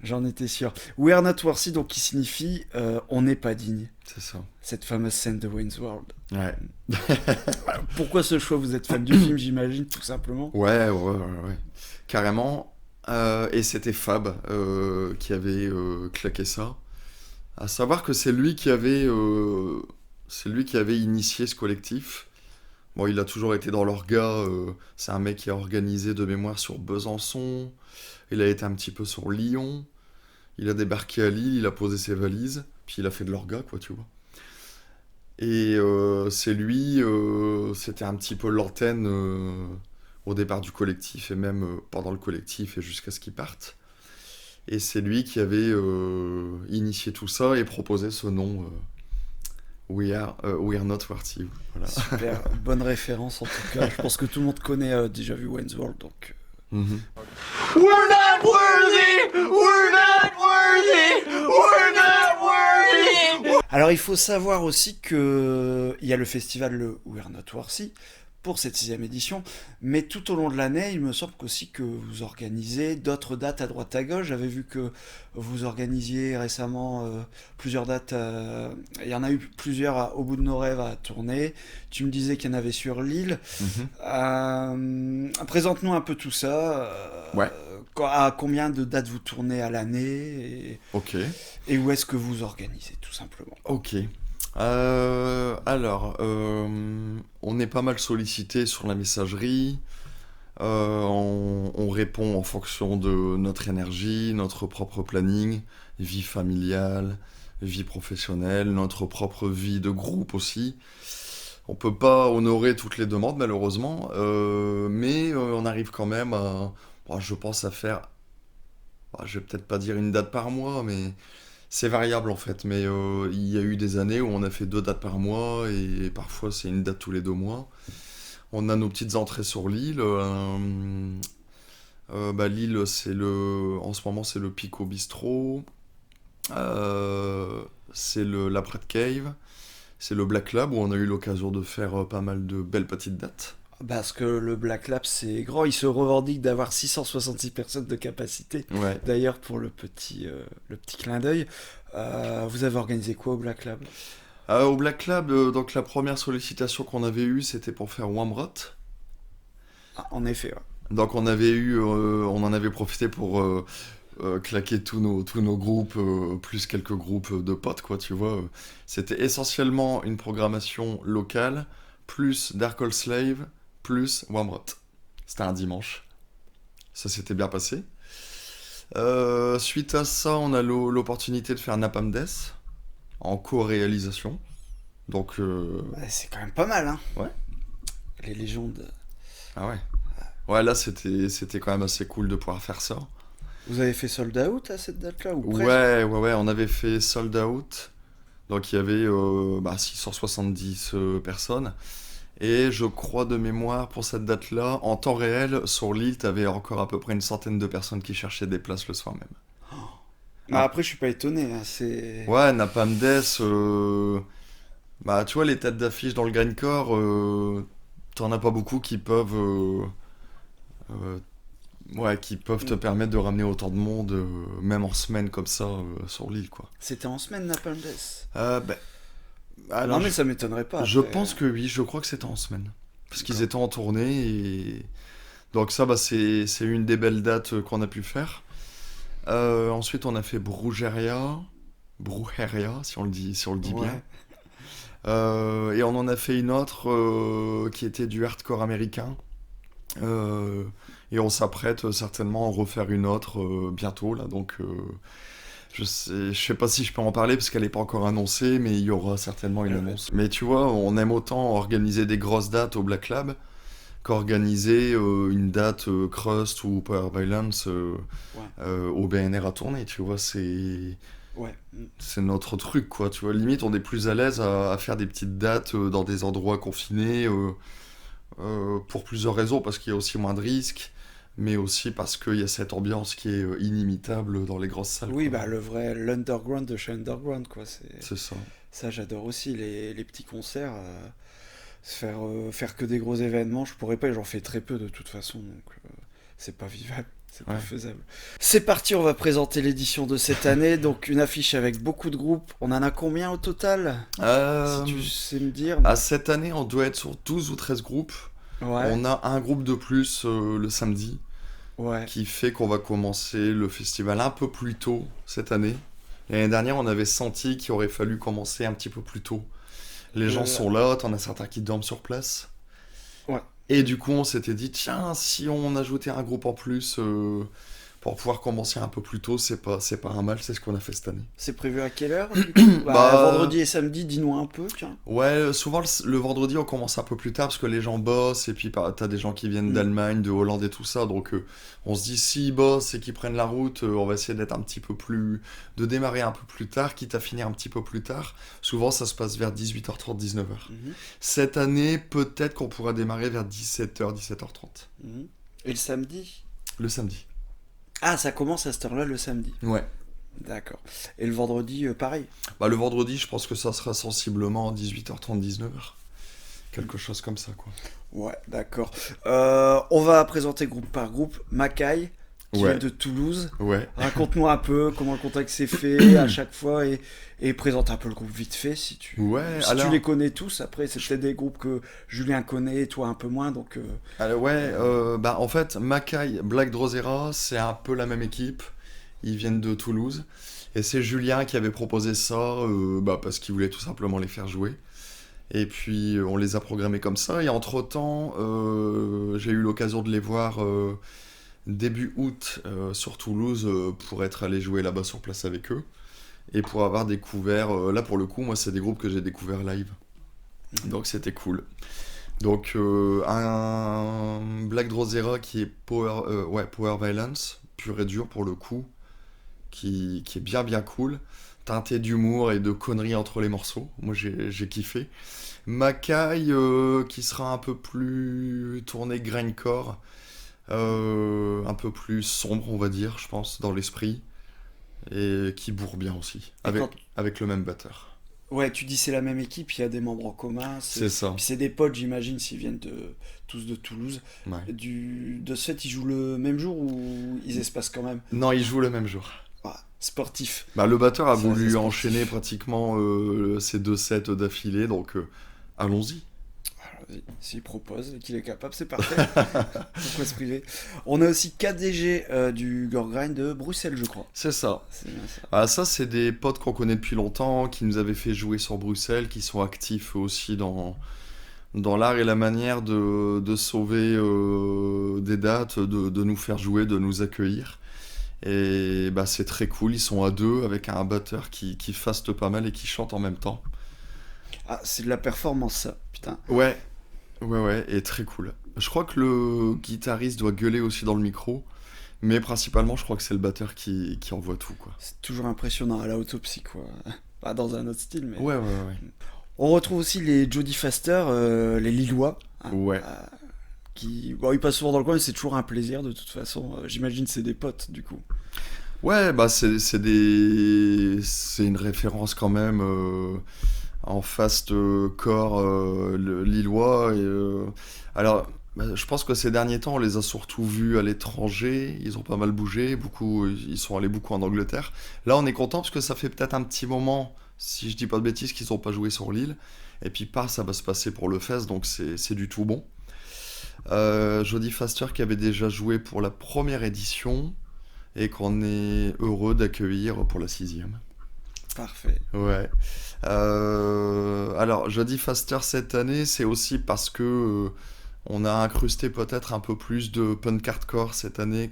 j'en étais sûr. We are not worthy, donc qui signifie on n'est pas digne. c'est ça. Cette fameuse scène de Wayne's World. Ouais. Pourquoi ce choix? Vous êtes fan du film, j'imagine, tout simplement. Ouais. Carrément. Et c'était Fab qui avait claqué ça. À savoir que c'est lui qui avait initié ce collectif. Bon, il a toujours été dans l'orga. C'est un mec qui a organisé de mémoire sur Besançon. Il a été un petit peu sur Lyon. Il a débarqué à Lille, il a posé ses valises. Puis il a fait de l'orga, quoi, tu vois. Et c'est lui, c'était un petit peu l'antenne au départ du collectif et même pendant le collectif et jusqu'à ce qu'il parte. Et c'est lui qui avait initié tout ça et proposé ce nom We Are Not Worthy. Voilà. Super, bonne référence en tout cas. Je pense que tout le monde connaît déjà vu Wayne's World, donc. Mhm. We're not worthy! We're not worthy! We're not worthy! Alors il faut savoir aussi que il y a le festival le We're Not Worthy pour cette 6e édition, mais tout au long de l'année, il me semble qu'aussi que vous organisez d'autres dates à droite à gauche. J'avais vu que vous organisiez récemment plusieurs dates, il y en a eu plusieurs au bout de nos rêves à tourner. Tu me disais qu'il y en avait sur l'île. Mhm. Présente-nous un peu tout ça. Ouais, À combien de dates vous tournez à l'année ok. et où est-ce que vous organisez tout simplement. Ok. Alors, on est pas mal sollicité sur la messagerie. On répond en fonction de notre énergie, notre propre planning, vie familiale, vie professionnelle, notre propre vie de groupe aussi. On peut pas honorer toutes les demandes malheureusement, mais on arrive quand même à, bon, je pense à faire, je vais peut-être pas dire une date par mois, mais c'est variable en fait. Mais il y a eu des années où on a fait 2 dates par mois et parfois c'est une date tous les 2 mois. On a nos petites entrées sur l'île. L'île, en ce moment, c'est le Pico Bistro. C'est la Brad Cave. C'est le Black Lab où on a eu l'occasion de faire pas mal de belles petites dates. Parce que le Black Lab c'est grand, il se revendique d'avoir 666 personnes de capacité. Ouais. D'ailleurs pour le petit clin d'œil, vous avez organisé quoi au Black Lab? Au Black Lab, donc la première sollicitation qu'on avait eue, c'était pour faire Wamrot. Ah, en effet, ouais. Donc on en avait profité pour claquer tous nos groupes, plus quelques groupes de potes, quoi, tu vois. C'était essentiellement une programmation locale, plus Dark Old Slave, plus Wamrot. C'était un dimanche. Ça s'était bien passé. Suite à ça, on a l'opportunité de faire Napalm Death en co-réalisation. Donc, Ouais, c'est quand même pas mal, hein. ouais. Les légendes. Ah ouais. Ouais, là, c'était quand même assez cool de pouvoir faire ça. Vous avez fait sold out à cette date-là ou presque? Ouais, on avait fait sold out. Donc il y avait 670 personnes. Et je crois de mémoire, pour cette date-là, en temps réel, sur l'île, t'avais encore à peu près une centaine de personnes qui cherchaient des places le soir même. Ah, après, je suis pas étonné, hein, c'est... Ouais, Napalm Death, tu vois, les têtes d'affiche dans le grindcore, t'en as pas beaucoup qui peuvent, euh, qui peuvent te permettre de ramener autant de monde, même en semaine comme ça, sur l'île, quoi. C'était en semaine, Napalm Death? Alors, Non, mais ça m'étonnerait pas. je après. pense que oui, je crois que c'était en semaine. Parce qu'ils étaient en tournée et... Donc ça, c'est une des belles dates qu'on a pu faire. Ensuite, on a fait Brujeria, si on le dit bien. Et on en a fait une autre qui était du hardcore américain. Et on s'apprête certainement à en refaire une autre bientôt, là. Donc, je sais pas si je peux en parler parce qu'elle n'est pas encore annoncée, mais il y aura certainement une annonce. Mais tu vois, on aime autant organiser des grosses dates au Black Lab qu'organiser une date Crust ou Power Violence au BNR à tourner, tu vois, c'est notre truc, quoi, tu vois, limite on est plus à l'aise à faire des petites dates dans des endroits confinés pour plusieurs raisons, parce qu'il y a aussi moins de risques, mais aussi parce qu'il y a cette ambiance qui est inimitable dans les grosses salles. Oui, quoi. l'underground de chez Underground, quoi, C'est ça. Ça, j'adore aussi, les petits concerts. Faire que des gros événements, je pourrais pas, et j'en fais très peu de toute façon, donc c'est pas vivable, c'est pas faisable. C'est parti, on va présenter l'édition de cette année, donc une affiche avec beaucoup de groupes. On en a combien au total? Si tu sais me dire. Cette année, on doit être sur 12 ou 13 groupes. Ouais. On a un groupe de plus le samedi, Ouais. qui fait qu'on va commencer le festival un peu plus tôt cette année. L'année dernière, on avait senti qu'il aurait fallu commencer un petit peu plus tôt. Les gens sont là, t'en as certains qui dorment sur place. Ouais. Et du coup, on s'était dit, tiens, si on ajoutait un groupe en plus pour pouvoir commencer un peu plus tôt, c'est pas un mal, c'est ce qu'on a fait cette année. C'est prévu à quelle heure du coup vendredi et samedi, dis-nous un peu, tiens. Ouais, souvent le vendredi, on commence un peu plus tard parce que les gens bossent et puis t'as des gens qui viennent d'Allemagne, de Hollande et tout ça. Donc on se dit, s'ils bossent et qu'ils prennent la route, on va essayer de démarrer un peu plus tard, quitte à finir un petit peu plus tard. Souvent, ça se passe vers 18h30, 19h. Cette année, peut-être qu'on pourra démarrer vers 17h, 17h30. Et le samedi? Le samedi. Ah, ça commence à cette heure-là le samedi. Ouais. D'accord. Et le vendredi, pareil? Le vendredi, je pense que ça sera sensiblement 18h30, 19h. Quelque chose comme ça, quoi. Ouais, d'accord. On va présenter groupe par groupe. Makai, qui vient de Toulouse. Ouais. Raconte-nous un peu comment le contact s'est fait à chaque fois et présente un peu le groupe vite fait si tu tu les connais tous. Après, c'est peut-être des groupes que Julien connaît et toi un peu moins. Donc, en fait, Makai, Black Drosera, c'est un peu la même équipe. Ils viennent de Toulouse. Et c'est Julien qui avait proposé ça parce qu'il voulait tout simplement les faire jouer. Et puis, on les a programmés comme ça. Et entre-temps, j'ai eu l'occasion de les voir début août sur Toulouse pour être allé jouer là-bas sur place avec eux. Et pour avoir découvert... là, pour le coup, moi, c'est des groupes que j'ai découverts live. Donc, c'était cool. Donc, un Black Drosera qui est Power Violence, pur et dur pour le coup, qui est bien cool, teinté d'humour et de conneries entre les morceaux. Moi, j'ai kiffé. Makai, qui sera un peu plus tourné grindcore, un peu plus sombre, on va dire, je pense, dans l'esprit, et qui bourre bien aussi, avec le même batteur. Ouais, tu dis c'est la même équipe, il y a des membres en commun. C'est ça. Puis c'est des potes, j'imagine, s'ils viennent tous de Toulouse. Ouais. De ce fait, ils jouent le même jour ou ils espacent quand même? Non, ils jouent le même jour. Sportif. Le batteur a voulu enchaîner pratiquement ces 2 sets d'affilée, donc allons-y. S'il propose et qu'il est capable, c'est parfait. Pourquoi se priver? On a aussi KDG du Gorgrind de Bruxelles, je crois. C'est ça. C'est bien ça. Ça, c'est des potes qu'on connaît depuis longtemps, qui nous avaient fait jouer sur Bruxelles, qui sont actifs aussi dans l'art et la manière de sauver des dates, de nous faire jouer, de nous accueillir. Et c'est très cool, ils sont à 2 avec un batteur qui faste pas mal et qui chante en même temps. Ah, c'est de la performance, ça, putain. Ouais, Ouais, et très cool. Je crois que le guitariste doit gueuler aussi dans le micro, mais principalement, je crois que c'est le batteur qui envoie tout, quoi. C'est toujours impressionnant à la autopsie, quoi. Pas dans un autre style, mais... Ouais. On retrouve aussi les Jodie Foster, les Lillois, hein, Ouais. qui... Bon, ils passent souvent dans le coin, mais c'est toujours un plaisir, de toute façon. J'imagine que c'est des potes, du coup. Ouais, bah c'est c'est une référence quand même en fast-core lillois. Alors, bah, je pense que ces derniers temps, on les a surtout vus à l'étranger. Ils ont pas mal bougé. Ils sont allés beaucoup en Angleterre. Là, on est content parce que ça fait peut-être un petit moment, si je dis pas de bêtises, qu'ils n'ont pas joué sur l'île. Et puis, ça va se passer pour le Fest, donc c'est du tout bon. Jodie Foster qui avait déjà joué pour la première édition et qu'on est heureux d'accueillir pour la 6e. Parfait. Ouais. Alors, Jodie Foster cette année, c'est aussi parce que on a incrusté peut-être un peu plus de punk hardcore cette année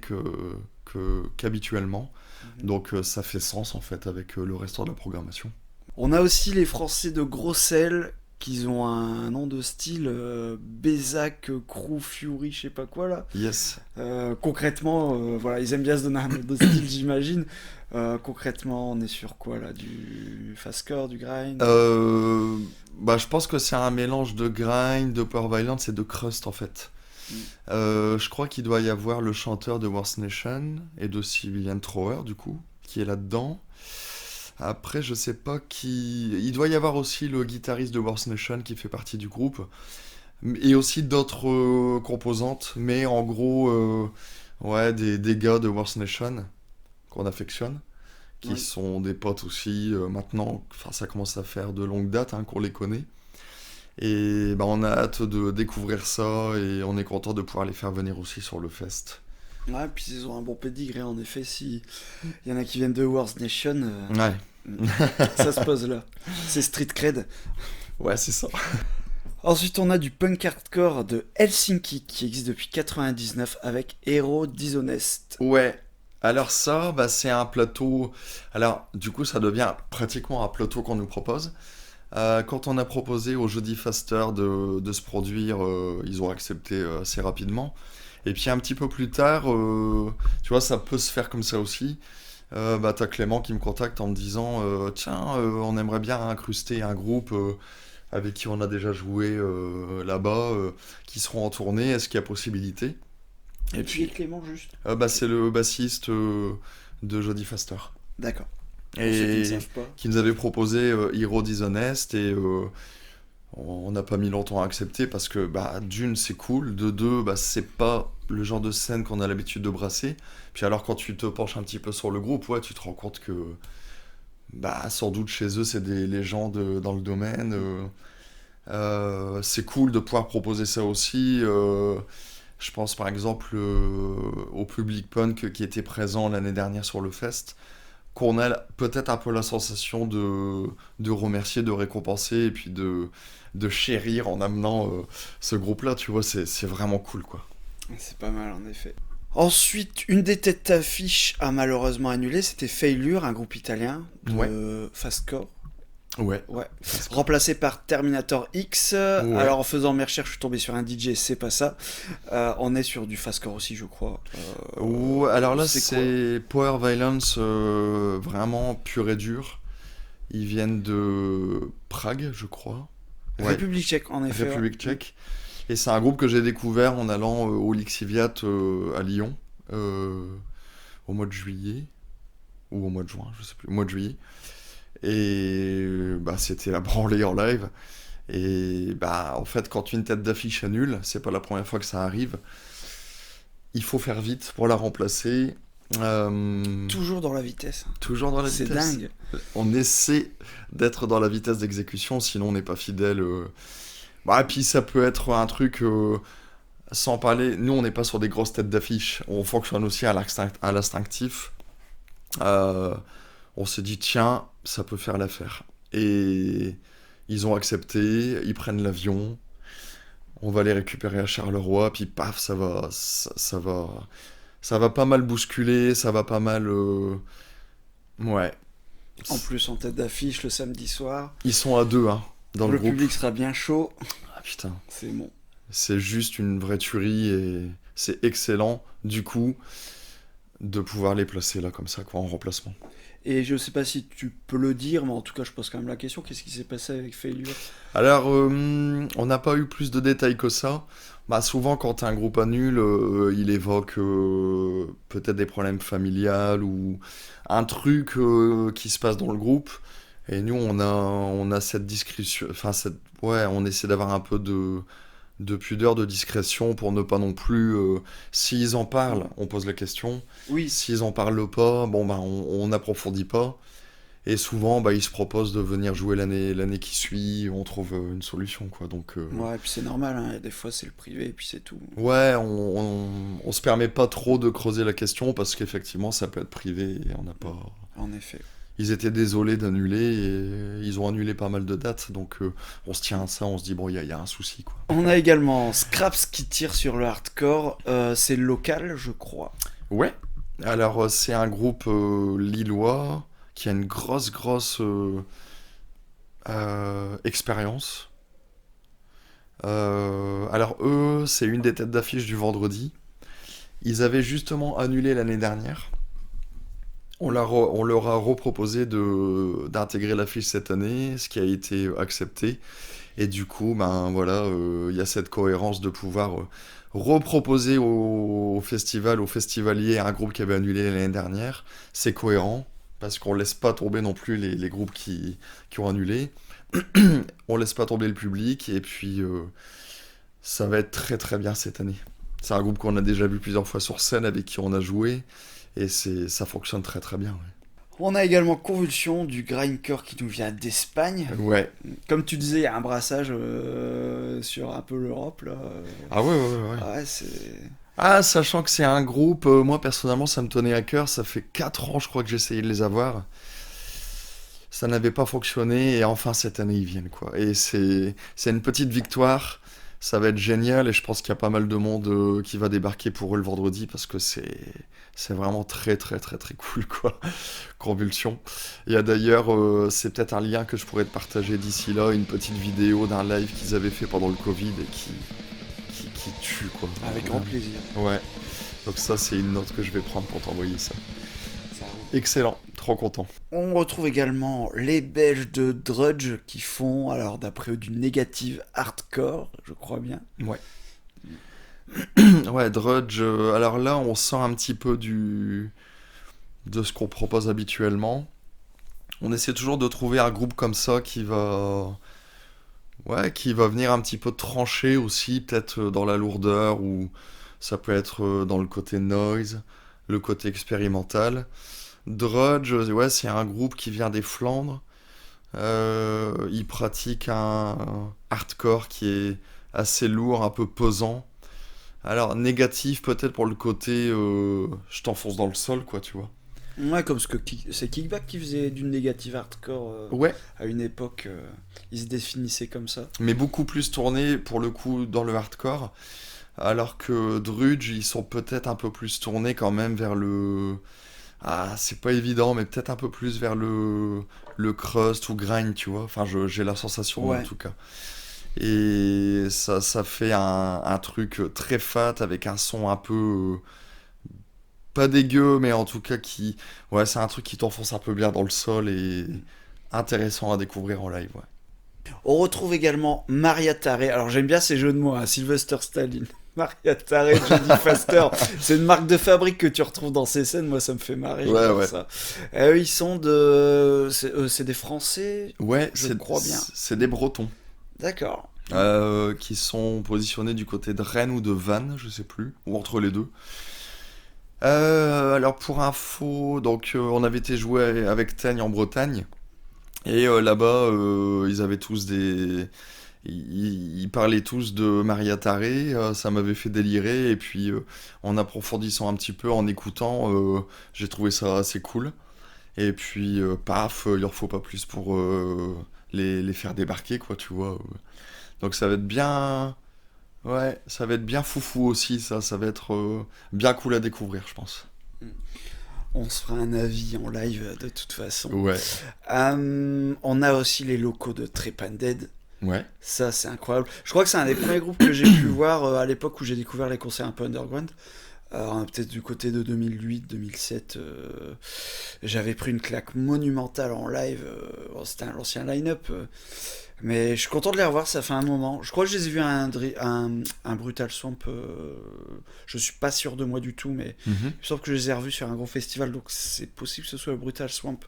qu'habituellement. Donc, ça fait sens en fait avec le restant de la programmation. On a aussi les Français de Grossel, qui ont un nom de style, Bézac, Crew, Fury, je sais pas quoi là. Yes. Concrètement, voilà, ils aiment bien se donner un nom de style, j'imagine. Concrètement, on est sur quoi là? Du fastcore, du grind? Bah, je pense que c'est un mélange de grind, de power violence et de crust en fait. Je crois qu'il doit y avoir le chanteur de Worst Nation et de Civilian Thrower du coup, qui est là-dedans. Après, je sais pas qui. Il doit y avoir aussi le guitariste de Worst Nation qui fait partie du groupe. Et aussi d'autres composantes. Mais en gros, ouais, des gars de Worst Nation qu'on affectionne. Qui Oui. sont des potes aussi maintenant. Enfin, ça commence à faire de longue date qu'on les connaît. Et bah, on a hâte de découvrir ça. Et on est content de pouvoir les faire venir aussi sur le fest. Ouais, puis ils ont un bon pédigré, en effet. Si il y en a qui viennent de Worst Nation, Ouais. ça se pose là. C'est street cred. Ouais, c'est ça. Ensuite, on a du punk hardcore de Helsinki qui existe depuis 99 avec Hero Dishonest. Ouais. Alors ça, bah, c'est un plateau... Alors, du coup, ça devient pratiquement un plateau qu'on nous propose. Quand on a proposé aux Jodie Foster de se produire, ils ont accepté assez rapidement. Et puis un petit peu plus tard, tu vois, ça peut se faire comme ça aussi. Bah, t'as Clément qui me contacte en me disant tiens, on aimerait bien incruster un groupe avec qui on a déjà joué là-bas, qui seront en tournée, est-ce qu'il y a possibilité? Et Qui est puis, Clément juste? bah, c'est le bassiste de Jodie Foster. D'accord. Pour ceux qui ne Et savent pas. qui nous avait proposé Hero Dishonest et on n'a pas mis longtemps à accepter parce que bah, d'une c'est cool, de deux bah, c'est pas le genre de scène qu'on a l'habitude de brasser. Puis alors quand tu te penches un petit peu sur le groupe, ouais, tu te rends compte que bah, sans doute chez eux c'est des légendes dans le domaine. C'est cool de pouvoir proposer ça aussi. Je pense par exemple au public punk qui était présent l'année dernière sur le fest, qu'on a peut-être un peu la sensation de remercier, de récompenser et puis de chérir en amenant ce groupe-là, tu vois, c'est vraiment cool, quoi. C'est pas mal en effet. Ensuite, une des têtes d'affiche a malheureusement annulé, c'était Failure, un groupe italien de fastcore. Ouais. Ouais. Remplacé par Terminator X. Alors en faisant mes recherches, je suis tombé sur un DJ, c'est pas ça. On est sur du fastcore aussi, je crois. Alors là, c'est c'est Power Violence vraiment pur et dur. Ils viennent de Prague, je crois. Ouais. République tchèque, en effet. République tchèque. Et c'est un groupe que j'ai découvert en allant au Lixiviat à Lyon au mois de juillet ou au mois de juin, je sais plus, au mois de juillet. Et bah, c'était la branlée en live. Et bah, en fait, quand une tête d'affiche annule, c'est pas la première fois que ça arrive. Il faut faire vite pour la remplacer. Toujours dans la vitesse. Toujours dans la vitesse. C'est dingue. On essaie d'être dans la vitesse d'exécution, sinon on n'est pas fidèle. Bah, et puis ça peut être un truc, sans parler, nous on n'est pas sur des grosses têtes d'affiche, on fonctionne aussi à l'instinctif. On s'est dit, tiens, ça peut faire l'affaire. Et ils ont accepté, ils prennent l'avion, on va les récupérer à Charleroi, puis paf, ça va pas mal bousculer, ça va pas mal... Ouais. En plus, en tête d'affiche le samedi soir. Ils sont à deux, hein, dans le groupe. Le public sera bien chaud. Ah putain. C'est bon. c'est juste une vraie tuerie et c'est excellent, du coup, de pouvoir les placer là, comme ça, quoi, en remplacement. Et je sais pas si tu peux le dire, mais en tout cas, je pose quand même la question. Qu'est-ce qui s'est passé avec Failure? Alors, on n'a pas eu plus de détails que ça. Bah, souvent, quand un groupe annule, il évoque peut-être des problèmes familiales ou un truc qui se passe dans le groupe. Et nous, on a cette discrétion, enfin, ouais, on essaie d'avoir un peu de pudeur, de discrétion pour ne pas non plus. S'ils en parlent, on pose la question. Oui. S'ils en parlent pas, bon, bah, on n'approfondit pas. Et souvent, bah, ils se proposent de venir jouer l'année qui suit, on trouve une solution, quoi. Donc, Ouais, et puis c'est normal, hein. Des fois, c'est le privé, et puis c'est tout. ouais, on se permet pas trop de creuser la question parce qu'effectivement, ça peut être privé et on n'a pas. En effet. Ils étaient désolés d'annuler et ils ont annulé pas mal de dates, donc on se tient à ça, on se dit, bon, il y a un souci, quoi. On a également Scraps qui tire sur le hardcore. C'est local, je crois. Ouais, alors c'est un groupe lillois qui a une grosse expérience. Alors eux, c'est une des têtes d'affiche du vendredi. Ils avaient justement annulé l'année dernière. On leur a reproposé d'intégrer l'affiche cette année, ce qui a été accepté. Et du coup, ben voilà, il y a cette cohérence de pouvoir reproposer au festival, aux festivaliers, un groupe qui avait annulé l'année dernière. C'est cohérent, parce qu'on laisse pas tomber non plus les groupes qui ont annulé. On laisse pas tomber le public, et puis ça va être très très bien cette année. C'est un groupe qu'on a déjà vu plusieurs fois sur scène, avec qui on a joué, et ça fonctionne très très bien. Ouais. On a également Convulsion du grindcore qui nous vient d'Espagne. Ouais. Comme tu disais, il y a un brassage sur un peu l'Europe là. Ah ouais. Ouais, c'est. Ah, sachant que c'est un groupe, moi personnellement ça me tenait à cœur, ça fait 4 ans je crois que j'ai essayé de les avoir. Ça n'avait pas fonctionné et enfin cette année ils viennent, quoi. Et c'est une petite victoire, ça va être génial et je pense qu'il y a pas mal de monde qui va débarquer pour eux le vendredi parce que c'est vraiment très très très très cool, quoi. Convulsion. Il y a d'ailleurs, c'est peut-être un lien que je pourrais te partager d'ici là, une petite vidéo d'un live qu'ils avaient fait pendant le Covid et qui tue, quoi. Avec grand plaisir. Ouais. Donc ça c'est une note que je vais prendre pour t'envoyer ça. Ça roule. Excellent, trop content. On retrouve également les Belges de Drudge qui font, alors d'après eux, du négative hardcore, je crois bien. Ouais. Ouais, Drudge, alors là on sent un petit peu de ce qu'on propose habituellement. On essaie toujours de trouver un groupe comme ça qui va venir un petit peu trancher aussi, peut-être dans la lourdeur, ou ça peut être dans le côté noise, le côté expérimental. Drudge, ouais, c'est un groupe qui vient des Flandres. Il pratique un hardcore qui est assez lourd, un peu pesant. Alors, négatif peut-être pour le côté je t'enfonce dans le sol, quoi, tu vois. Ouais, comme c'est Kickback qui faisait du négative hardcore Ouais, à une époque. Ils se définissaient comme ça. mais beaucoup plus tourné pour le coup dans le hardcore. Alors que Drudge, ils sont peut-être un peu plus tournés quand même vers le. Ah, c'est pas évident, mais peut-être un peu plus vers le crust ou grind, tu vois. Enfin, j'ai la sensation Ouais. en tout cas. Et ça fait un truc très fat avec un son un peu. Pas dégueu, mais en tout cas qui. Ouais, c'est un truc qui t'enfonce un peu bien dans le sol et intéressant à découvrir en live, ouais. On retrouve également Maria Taré. Alors j'aime bien ces jeux de mots, hein. Sylvester Stallone. Maria Taré, Jodie Faster. C'est une marque de fabrique que tu retrouves dans ces scènes. Moi, ça me fait marrer. Ouais, j'adore ouais. Ça. Ils sont de. C'est des Français. Ouais, Je crois bien. c'est des Bretons. D'accord. Qui sont positionnés du côté de Rennes ou de Vannes, je sais plus, ou entre les deux. Alors pour info, donc on avait été jouer avec Teigne en Bretagne, et là-bas ils avaient tous ils parlaient tous de Maria Taré, ça m'avait fait délirer, et puis en approfondissant un petit peu, en écoutant, j'ai trouvé ça assez cool. Et puis paf, il leur faut pas plus pour les faire débarquer, quoi, tu vois. Donc ça va être bien. Ouais, ça va être bien foufou aussi, ça va être bien cool à découvrir, je pense. On se fera un avis en live de toute façon. Ouais. On a aussi les locaux de Trepanned Dead. Ouais. Ça, c'est incroyable. Je crois que c'est un des premiers groupes que j'ai pu voir à l'époque où j'ai découvert les concerts un peu underground. Peut-être du côté de 2008-2007. J'avais pris une claque monumentale en live. Bon, c'était l'ancien line-up. Mais je suis content de les revoir, ça fait un moment. Je crois que je les ai vus à un Brutal Swamp. Je suis pas sûr de moi du tout, mais Mhm. il me semble que je les ai revus sur un gros festival. Donc c'est possible que ce soit le Brutal Swamp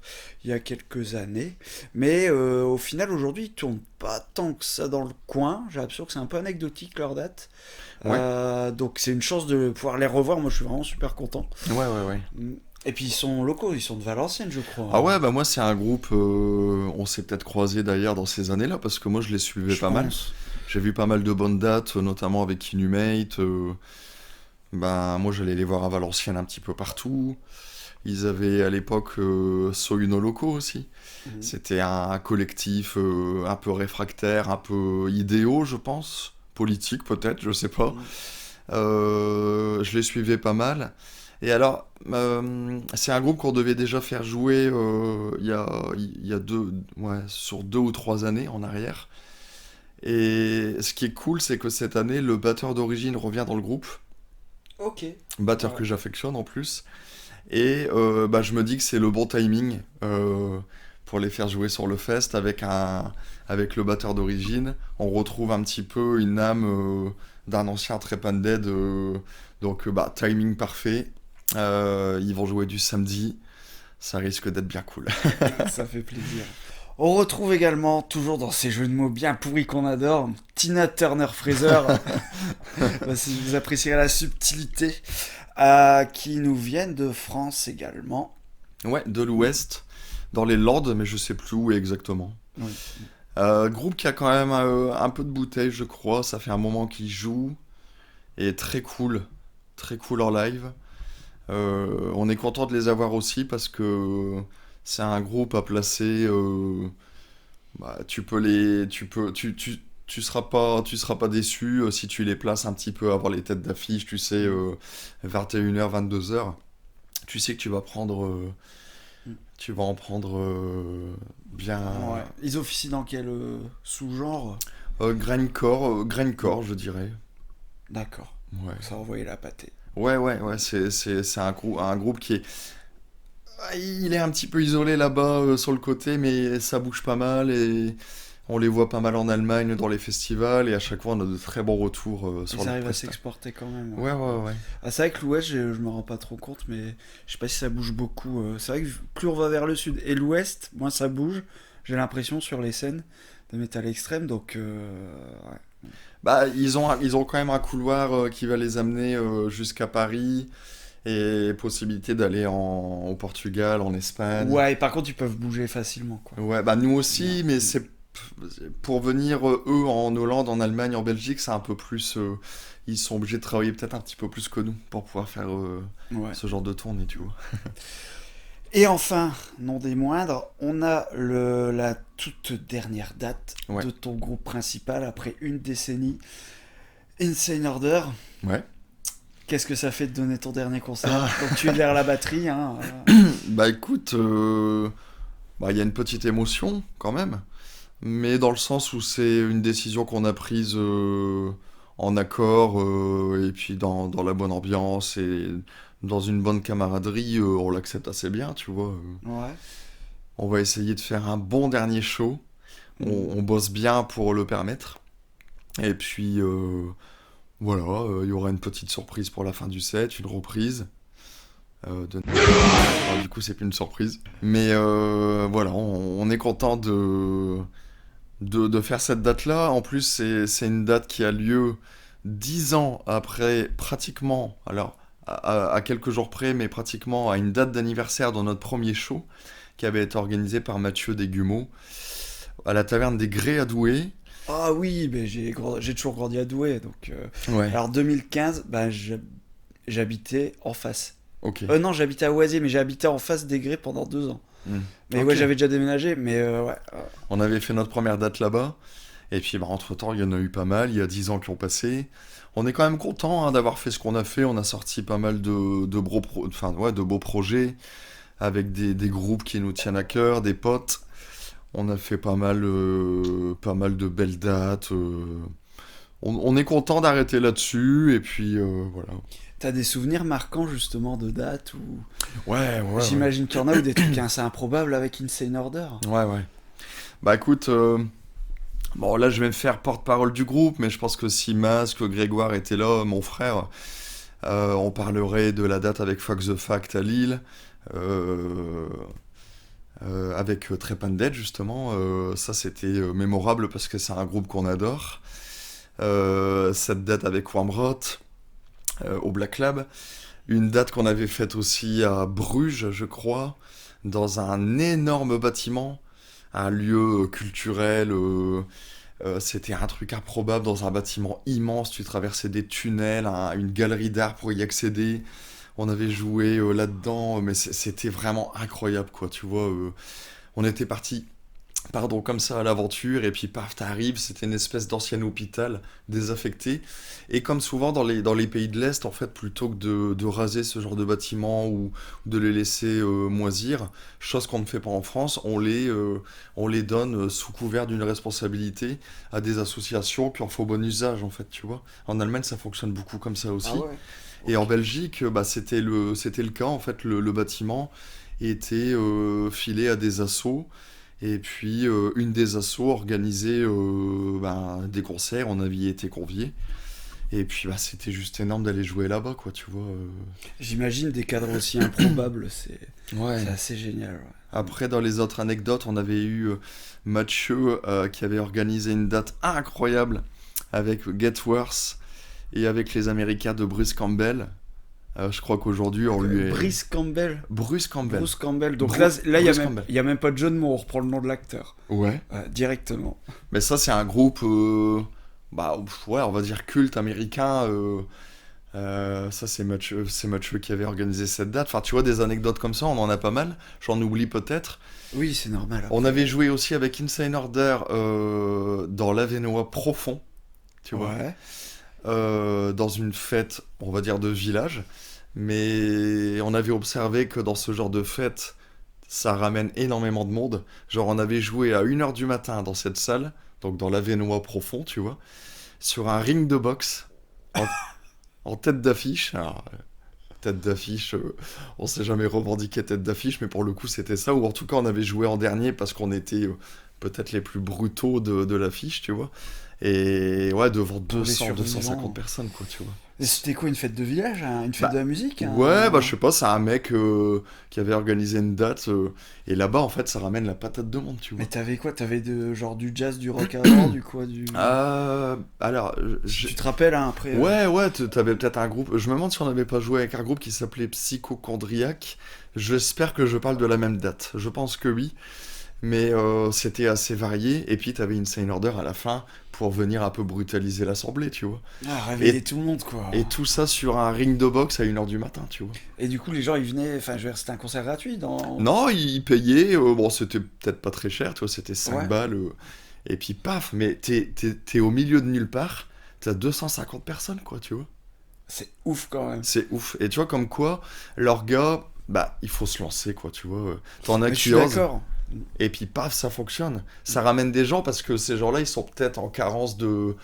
il y a quelques années. Mais au final, aujourd'hui, ils tournent pas tant que ça dans le coin. J'ai l'impression que c'est un peu anecdotique leur date. Donc c'est une chance de pouvoir les revoir. Moi, je suis vraiment super content. Ouais. Et puis ils sont locaux, ils sont de Valenciennes, je crois. Ah ouais, bah moi c'est un groupe, on s'est peut-être croisés d'ailleurs dans ces années-là, parce que moi je les suivais Je pas mal. pense. J'ai vu pas mal de bonnes dates, notamment avec Inhumate. Ben, moi j'allais les voir à Valenciennes un petit peu partout. Ils avaient à l'époque So You No Loco aussi. Mhm. C'était un collectif un peu réfractaire, un peu idéaux, je pense. Politique peut-être, je sais pas. Mhm. Je les suivais pas mal. Et alors, c'est un groupe qu'on devait déjà faire jouer il y a sur 2 ou 3 années en arrière. Et ce qui est cool, c'est que cette année, le batteur d'origine revient dans le groupe. Ok. Batteur Ouais. que j'affectionne en plus. Et bah, je me dis que c'est le bon timing pour les faire jouer sur le fest avec le batteur d'origine. On retrouve un petit peu une âme d'un ancien Trepan Dead. Donc, bah, timing parfait. Ils vont jouer du samedi. Ça risque d'être bien cool. Ça fait plaisir. On retrouve également, toujours dans ces jeux de mots bien pourris qu'on adore, Tina Turner-Fraser, bah, si vous apprécierez la subtilité, qui nous viennent de France également. Ouais, de l'Ouest, dans les Landes, mais je sais plus où exactement. Oui. Groupe qui a quand même un peu de bouteille, je crois. Ça fait un moment qu'ils jouent. Et très cool en live. On est content de les avoir aussi parce que c'est un groupe à placer. Bah, tu seras pas déçu si tu les places un petit peu avant les têtes d'affiche, tu sais, 21h, 22h. Tu sais que tu vas en prendre bien. Ouais. Ils officient dans quel sous-genre? Grindcore, je dirais. D'accord. Ouais. Ça envoyait la pâtée. Ouais, c'est un groupe qui est. Il est un petit peu isolé là-bas sur le côté, mais ça bouge pas mal et on les voit pas mal en Allemagne dans les festivals et à chaque fois on a de très bons retours sur Ils leur arrivent à prestat. s'exporter quand même. Ouais. Ah, c'est vrai que l'Ouest, je me rends pas trop compte, mais je sais pas si ça bouge beaucoup. C'est vrai que plus on va vers le Sud et l'Ouest, moins ça bouge. J'ai l'impression sur les scènes de métal extrême, donc ouais. Bah, ils ont quand même un couloir qui va les amener jusqu'à Paris et possibilité d'aller au Portugal, en Espagne. Ouais, et par contre, ils peuvent bouger facilement, quoi. Ouais, bah nous aussi, mais c'est pour venir eux en Hollande, en Allemagne, en Belgique, c'est un peu plus. Ils sont obligés de travailler peut-être un petit peu plus que nous pour pouvoir faire Ouais. ce genre de tournée, tu vois. Et enfin, non des moindres, on a la toute dernière date Ouais. de ton groupe principal après une décennie, Insane Order. Ouais. Qu'est-ce que ça fait de donner ton dernier concert? Donc tu es derrière la batterie, hein. Bah écoute, bah, il y a une petite émotion quand même, mais dans le sens où c'est une décision qu'on a prise en accord et puis dans la bonne ambiance et dans une bonne camaraderie, on l'accepte assez bien, tu vois. Ouais. On va essayer de faire un bon dernier show. On bosse bien pour le permettre. Et puis, voilà, il y aura une petite surprise pour la fin du set, une reprise. Alors, du coup, c'est plus une surprise. Mais voilà, on est content de faire cette date-là. En plus, c'est une date qui a lieu 10 ans après, pratiquement, alors à quelques jours près, mais pratiquement à une date d'anniversaire de notre premier show, qui avait été organisé par Mathieu Desgumeaux, à la taverne des Grès à Douai. Ah oui, mais j'ai toujours grandi à Douai, donc... Ouais, Alors 2015, bah, j'habitais en face. ok. Non, j'habitais à Oisier, mais j'ai habité en face des Grès pendant 2 ans. Hmm. Mais Ok. ouais, j'avais déjà déménagé, mais ouais. On avait fait notre première date là-bas. Et puis, bah, entre-temps, il y en a eu pas mal. Il y a 10 ans qui ont passé. On est quand même content d'avoir fait ce qu'on a fait. On a sorti pas mal de beaux projets avec des groupes qui nous tiennent à cœur, des potes. On a fait pas mal de belles dates. On est content d'arrêter là-dessus, et puis voilà. T'as des souvenirs marquants justement de dates ou... Ouais. J'imagine qu'il y en a ou des trucs assez improbables avec Insane Order. Ouais. Bah écoute, bon là je vais me faire porte-parole du groupe, mais je pense que si Masque, Grégoire était là, mon frère, on parlerait de la date avec Fuck the Fact à Lille, avec Trepanned justement. Ça c'était mémorable parce que c'est un groupe qu'on adore. Cette date avec Wamrot au Black Lab. Une date qu'on avait faite aussi à Bruges, je crois, dans un énorme bâtiment, un lieu culturel. C'était un truc improbable dans un bâtiment immense. Tu traversais des tunnels, une galerie d'art pour y accéder. On avait joué là-dedans, mais c'était vraiment incroyable, quoi. Tu vois, on était parti, comme ça à l'aventure, et puis paf, t'arrives, c'était une espèce d'ancien hôpital désaffecté. Et comme souvent dans les pays de l'Est, en fait, plutôt que de raser ce genre de bâtiments ou de les laisser moisir, chose qu'on ne fait pas en France, on les donne sous couvert d'une responsabilité à des associations qui en font bon usage, en fait, tu vois. En Allemagne, ça fonctionne beaucoup comme ça aussi. Ah ouais. Et en Belgique, bah, c'était le cas, en fait, le bâtiment était filé à des assos. Et puis, une des assos organisait des concerts, on avait été conviés. Et puis, bah, c'était juste énorme d'aller jouer là-bas, quoi, tu vois. J'imagine des cadres aussi improbables, c'est Ouais. c'est assez génial. Ouais. Après, dans les autres anecdotes, on avait eu Mathieu qui avait organisé une date incroyable avec Get Worse et avec les Américains de Bruce Campbell. Je crois qu'aujourd'hui, on lui est... Bruce Campbell. Bruce Campbell. Bruce Campbell. Donc Bruce- là, il Bruce n'y Campbell. a même pas de jeu de mots, on reprend le nom de l'acteur. Ouais. Directement. Mais ça, c'est un groupe, on va dire culte américain. Ça, c'est Mathieu qui avait organisé cette date. Enfin, tu vois, des anecdotes comme ça, on en a pas mal. J'en oublie peut-être. Oui, c'est normal. On avait joué aussi avec Insane Order dans l'Avenois profond, tu vois. Ouais. Dans une fête, on va dire, de village. Mais on avait observé que dans ce genre de fête, ça ramène énormément de monde. Genre, on avait joué à 1h du matin dans cette salle, donc dans l'Avenois profond, tu vois, sur un ring de boxe, en tête d'affiche. Alors, tête d'affiche, on s'est jamais revendiqué tête d'affiche, mais pour le coup, c'était ça. Ou en tout cas, on avait joué en dernier parce qu'on était peut-être les plus brutaux de l'affiche, tu vois. Et ouais, devant les 200, survivants. 250 personnes, quoi, tu vois. Et c'était quoi, une fête de village, hein, une fête de la musique, hein Ouais, je sais pas, c'est un mec qui avait organisé une date, et là-bas, en fait, ça ramène la patate de monde, tu vois. Mais t'avais quoi? T'avais genre du jazz, du rock avant, du quoi, du... Alors, Tu te rappelles, hein, après ouais, t'avais peut-être un groupe, je me demande si on n'avait pas joué avec un groupe qui s'appelait Psychochondriac, j'espère que je parle de la même date, je pense que oui, mais c'était assez varié, et puis t'avais Insane Order à la fin, pour venir un peu brutaliser l'assemblée, tu vois. Réveiller tout le monde, quoi. Et tout ça sur un ring de boxe à 1h du matin, tu vois. Et du coup, les gens, ils venaient... Enfin, je veux dire, c'était un concert gratuit dans... Non, ils payaient, bon, c'était peut-être pas très cher, tu vois, c'était 5 Ouais. balles, et puis paf, mais t'es au milieu de nulle part, t'as 250 personnes, quoi, tu vois. C'est ouf, quand même. C'est ouf. Et tu vois, comme quoi, leurs gars, bah, il faut se lancer, quoi, tu vois. T'en as Mais je suis qui osent, d'accord. et puis paf, ça fonctionne. Ça ramène des gens, parce que ces gens-là, ils sont peut-être en carence de...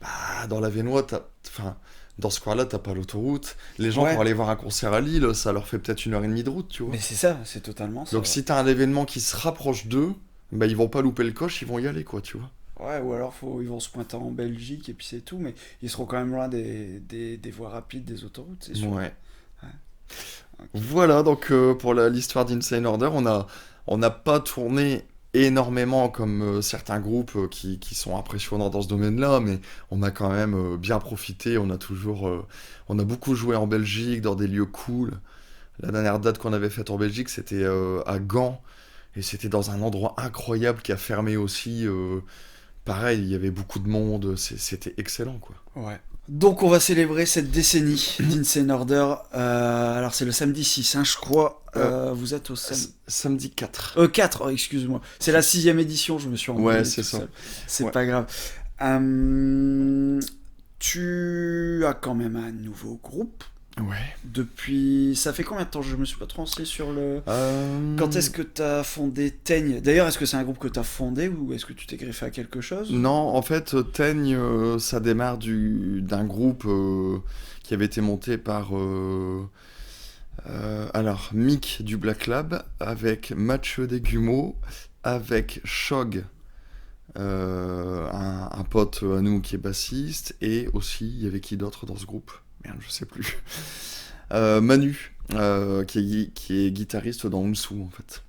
Bah, dans l'Avenois, enfin, dans ce coin-là, t'as pas l'autoroute. Les gens, Ouais. pour aller voir un concert à Lille, ça leur fait peut-être 1h30 de route, tu vois. Mais c'est ça, c'est totalement ça. Donc si t'as un événement qui se rapproche d'eux, bah ils vont pas louper le coche, ils vont y aller, quoi, tu vois. Ouais, ou alors ils vont se pointer en Belgique et puis c'est tout, mais ils seront quand même loin des voies rapides, des autoroutes, c'est sûr. Ouais. Ok. Voilà, donc pour l'histoire d'Insane Order, on n'a pas tourné énormément comme certains groupes qui sont impressionnants dans ce domaine-là, mais on a quand même bien profité, on a beaucoup joué en Belgique, dans des lieux cool. La dernière date qu'on avait faite en Belgique, c'était à Gand, et c'était dans un endroit incroyable qui a fermé aussi. Pareil, il y avait beaucoup de monde, c'était excellent, quoi. Ouais. Donc on va célébrer cette décennie d'Insane Order. Alors c'est le samedi 6, hein, je crois. Vous êtes au Samedi 4. 4, excuse-moi. C'est la 6e édition, je me suis embrouillé. Ouais, c'est tout ça. seul. C'est Ouais. pas grave. Tu as quand même un nouveau groupe. Ouais. Depuis... Ça fait combien de temps? Je me suis pas trop renseigné sur le... Euh, Quand est-ce que t'as fondé Teigne? D'ailleurs, est-ce que c'est un groupe que t'as fondé ou est-ce que tu t'es greffé à quelque chose? Non, en fait, Teigne, ça démarre d'un groupe qui avait été monté par alors Mick du Black Lab, avec Mathieu Desgumeaux, avec Shog, un pote à nous qui est bassiste, et aussi, il y avait qui d'autre dans ce groupe? Merde, je sais plus. Manu, qui est guitariste dans Umsou, en fait.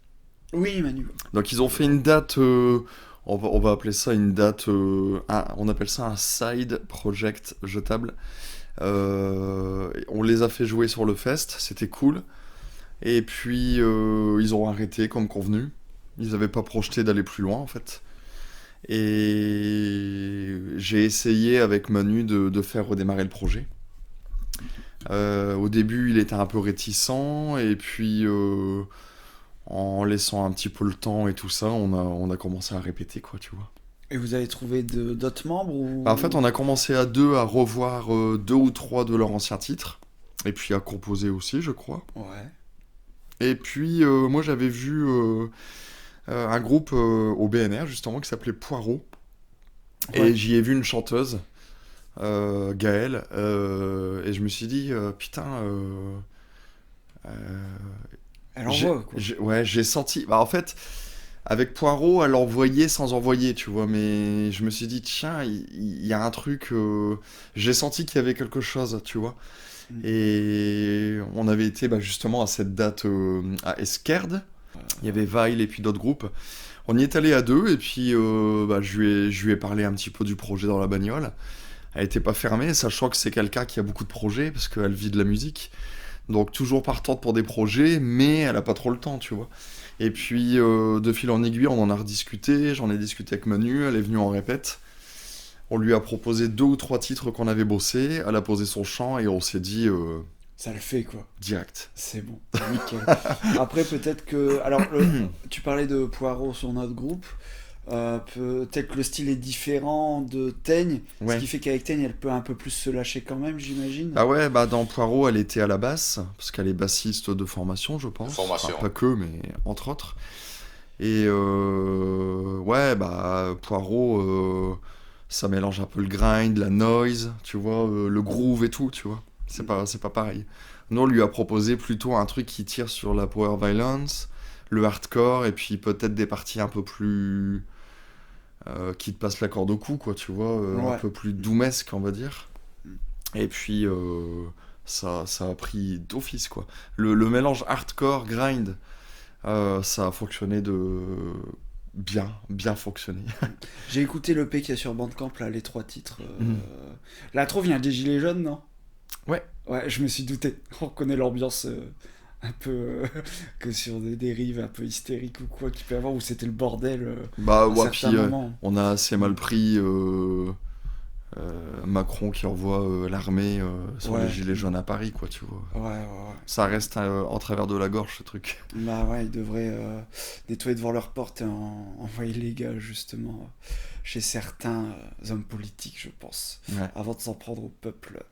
Oui, Manu. Donc ils ont fait une date, on va appeler ça une date, on appelle ça un side project jetable. On les a fait jouer sur le fest, c'était cool. Et puis ils ont arrêté comme convenu. Ils n'avaient pas projeté d'aller plus loin en fait. Et j'ai essayé avec Manu de faire redémarrer le projet. Au début il était un peu réticent et puis en laissant un petit peu le temps et tout ça, on a commencé à répéter quoi, tu vois. Et vous avez trouvé d'autres membres ou... Bah, en fait, on a commencé à deux à revoir deux ou trois de leurs anciens titres. Et puis à composer aussi, je crois. Ouais. Et puis, moi, j'avais vu un groupe au BNR, justement, qui s'appelait Poirot. Ouais. Et j'y ai vu une chanteuse, Gaëlle. Et je me suis dit, putain... Elle envoie, quoi. Ouais, j'ai senti... Bah, en fait... Avec Poirot, elle envoyait sans envoyer, tu vois, mais je me suis dit, tiens, il y a un truc, j'ai senti qu'il y avait quelque chose, tu vois. Et on avait été justement à cette date à Esquerde, il y avait Vile et puis d'autres groupes. On y est allé à deux, et puis je lui ai parlé un petit peu du projet dans la bagnole. Elle était pas fermée, sachant que c'est quelqu'un qui a beaucoup de projets, parce qu'elle vit de la musique. Donc toujours partante pour des projets, mais elle a pas trop le temps, tu vois. Et puis, de fil en aiguille, on en a rediscuté. J'en ai discuté avec Manu, elle est venue en répète. On lui a proposé 2 ou 3 titres qu'on avait bossés. Elle a posé son chant et on s'est dit Ça le fait, quoi. direct. C'est bon, nickel. Après, peut-être que... Alors, tu parlais de Poirot sur notre groupe. Peut-être que le style est différent de Teigne, Ouais. ce qui fait qu'avec Teigne, elle peut un peu plus se lâcher quand même, j'imagine. Ah ouais, dans Poirot, elle était à la basse, parce qu'elle est bassiste de formation, je pense. De formation. Enfin, pas que, mais entre autres. Et Poirot, ça mélange un peu le grind, la noise, tu vois, le groove et tout, tu vois. C'est pas pareil. Nous, on lui a proposé plutôt un truc qui tire sur la power violence, le hardcore, et puis peut-être des parties un peu plus... qui te passent la corde au cou, quoi, tu vois, Ouais. un peu plus doomesque, on va dire. Et puis, ça a pris d'office, quoi. Le mélange hardcore, grind, ça a fonctionné bien fonctionné. J'ai écouté l'EP qu'il y a sur Bandcamp, là, les 3 titres. Mhm. L'intro vient des Gilets jaunes, non? Ouais. Ouais, je me suis douté. On reconnaît l'ambiance un peu que sur des dérives un peu hystériques ou quoi qu'il peut y avoir, où c'était le bordel à Ouais, puis certains moments. on a assez mal pris Macron qui envoie l'armée sur Ouais. les gilets jaunes à Paris, quoi, tu vois. Ouais. Ça reste en travers de la gorge, ce truc. Bah ouais, ils devraient nettoyer devant leur porte et envoyer les gars, justement, chez certains hommes politiques, je pense, Ouais. avant de s'en prendre au peuple.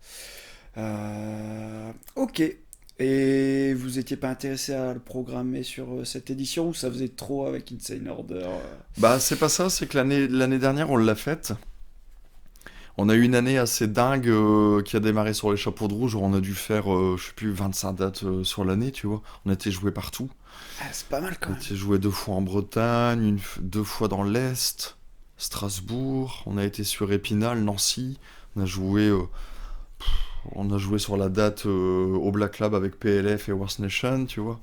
Ok. Et vous étiez pas intéressé à le programmer sur cette édition ou ça faisait trop avec Insane Order C'est pas ça, c'est que l'année dernière, on l'a faite. On a eu une année assez dingue qui a démarré sur les chapeaux de rouge, où on a dû faire, je sais plus, 25 dates sur l'année, tu vois. On a été joué partout. Ah, c'est pas mal quand On a même. été joué 2 fois en Bretagne, 2 fois dans l'Est, Strasbourg, on a été sur Épinal, Nancy, on a joué sur la date au Black Lab avec PLF et Worst Nation, tu vois.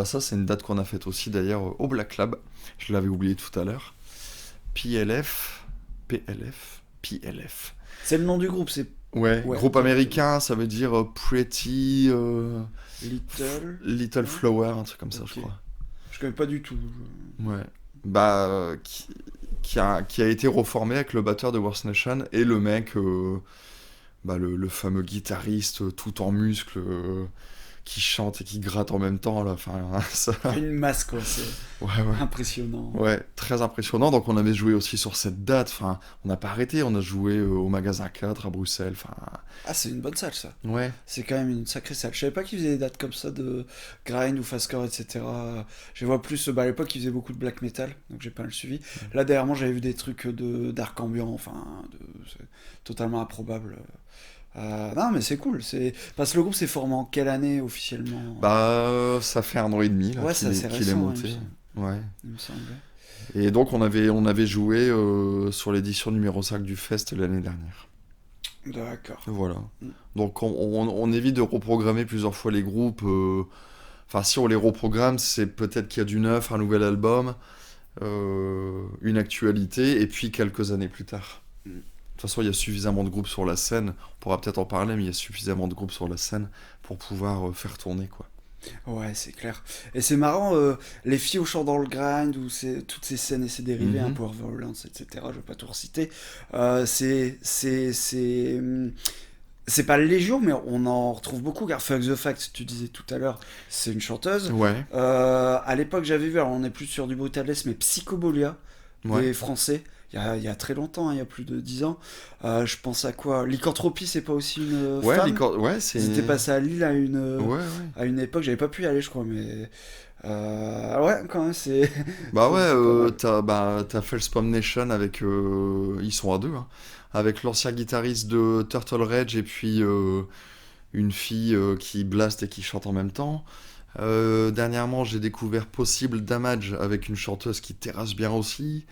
Ça c'est une date qu'on a faite aussi d'ailleurs au Black Lab, je l'avais oublié tout à l'heure. PLF. C'est le nom du groupe, c'est Ouais, Ouais. groupe américain, ça veut dire Pretty Little. Flower, un truc comme ça, Ok. je crois. Je connais pas du tout. Ouais. Qui a été reformé avec le batteur de Worst Nation et le mec, le fameux guitariste tout en muscles, qui chante et qui gratte en même temps, là. Enfin, ça... Une masse, quoi, c'est Ouais, impressionnant. ouais, très impressionnant. Donc on avait joué aussi sur cette date, enfin, on n'a pas arrêté, on a joué au Magasin 4 à Bruxelles, enfin... Ah, c'est une bonne salle, ça. Ouais. C'est quand même une sacrée salle. Je savais pas qu'ils faisaient des dates comme ça de grind ou fastcore, etc. Je vois plus, à l'époque, ils faisaient beaucoup de black metal, donc j'ai pas le suivi. Là, derrière moi, j'avais vu des trucs de dark ambiant, enfin, c'est totalement improbable. Non, mais c'est cool. Parce que le groupe s'est formé en quelle année officiellement? Bah, ça fait 1 an et demi là, Ouais, c'est assez qu'il est récent, monté. Ouais. il me semblait. Et donc on avait joué sur l'édition numéro 5 du Fest l'année dernière. D'accord. Voilà. Mm. Donc on évite de reprogrammer plusieurs fois les groupes. Enfin, si on les reprogramme, c'est peut-être qu'il y a du neuf, un nouvel album, une actualité, et puis quelques années plus tard. Mm. De toute façon, il y a suffisamment de groupes sur la scène, on pourra peut-être en parler, mais il y a suffisamment de groupes sur la scène pour pouvoir faire tourner, quoi. Ouais, c'est clair. Et c'est marrant, les filles au chant dans le grind, ou toutes ces scènes et ces dérivés, Mhm. Power Violence, etc. Je vais pas tout reciter. C'est pas légion, mais on en retrouve beaucoup. Car Fuck the Fact, tu disais tout à l'heure, c'est une chanteuse. Ouais, À l'époque, j'avais vu, alors on est plus sur du Brutalist, mais Psychobolia, ouais. des Français. Il y a très longtemps, il y a plus de 10 ans. Je pense à quoi? Lycanthropie, c'est pas aussi une Ouais, femme? ouais, c'est... Ils étaient passés à Lille Ouais, ouais. à une époque, j'avais pas pu y aller, je crois, mais ouais, quand même, c'est. Bah ouais, c'est pas mal. t'as Fellspom Nation avec... ils sont à deux, hein. Avec l'ancien guitariste de Turtle Rage et puis une fille qui blast et qui chante en même temps. Dernièrement, j'ai découvert Possible Damage avec une chanteuse qui terrasse bien aussi.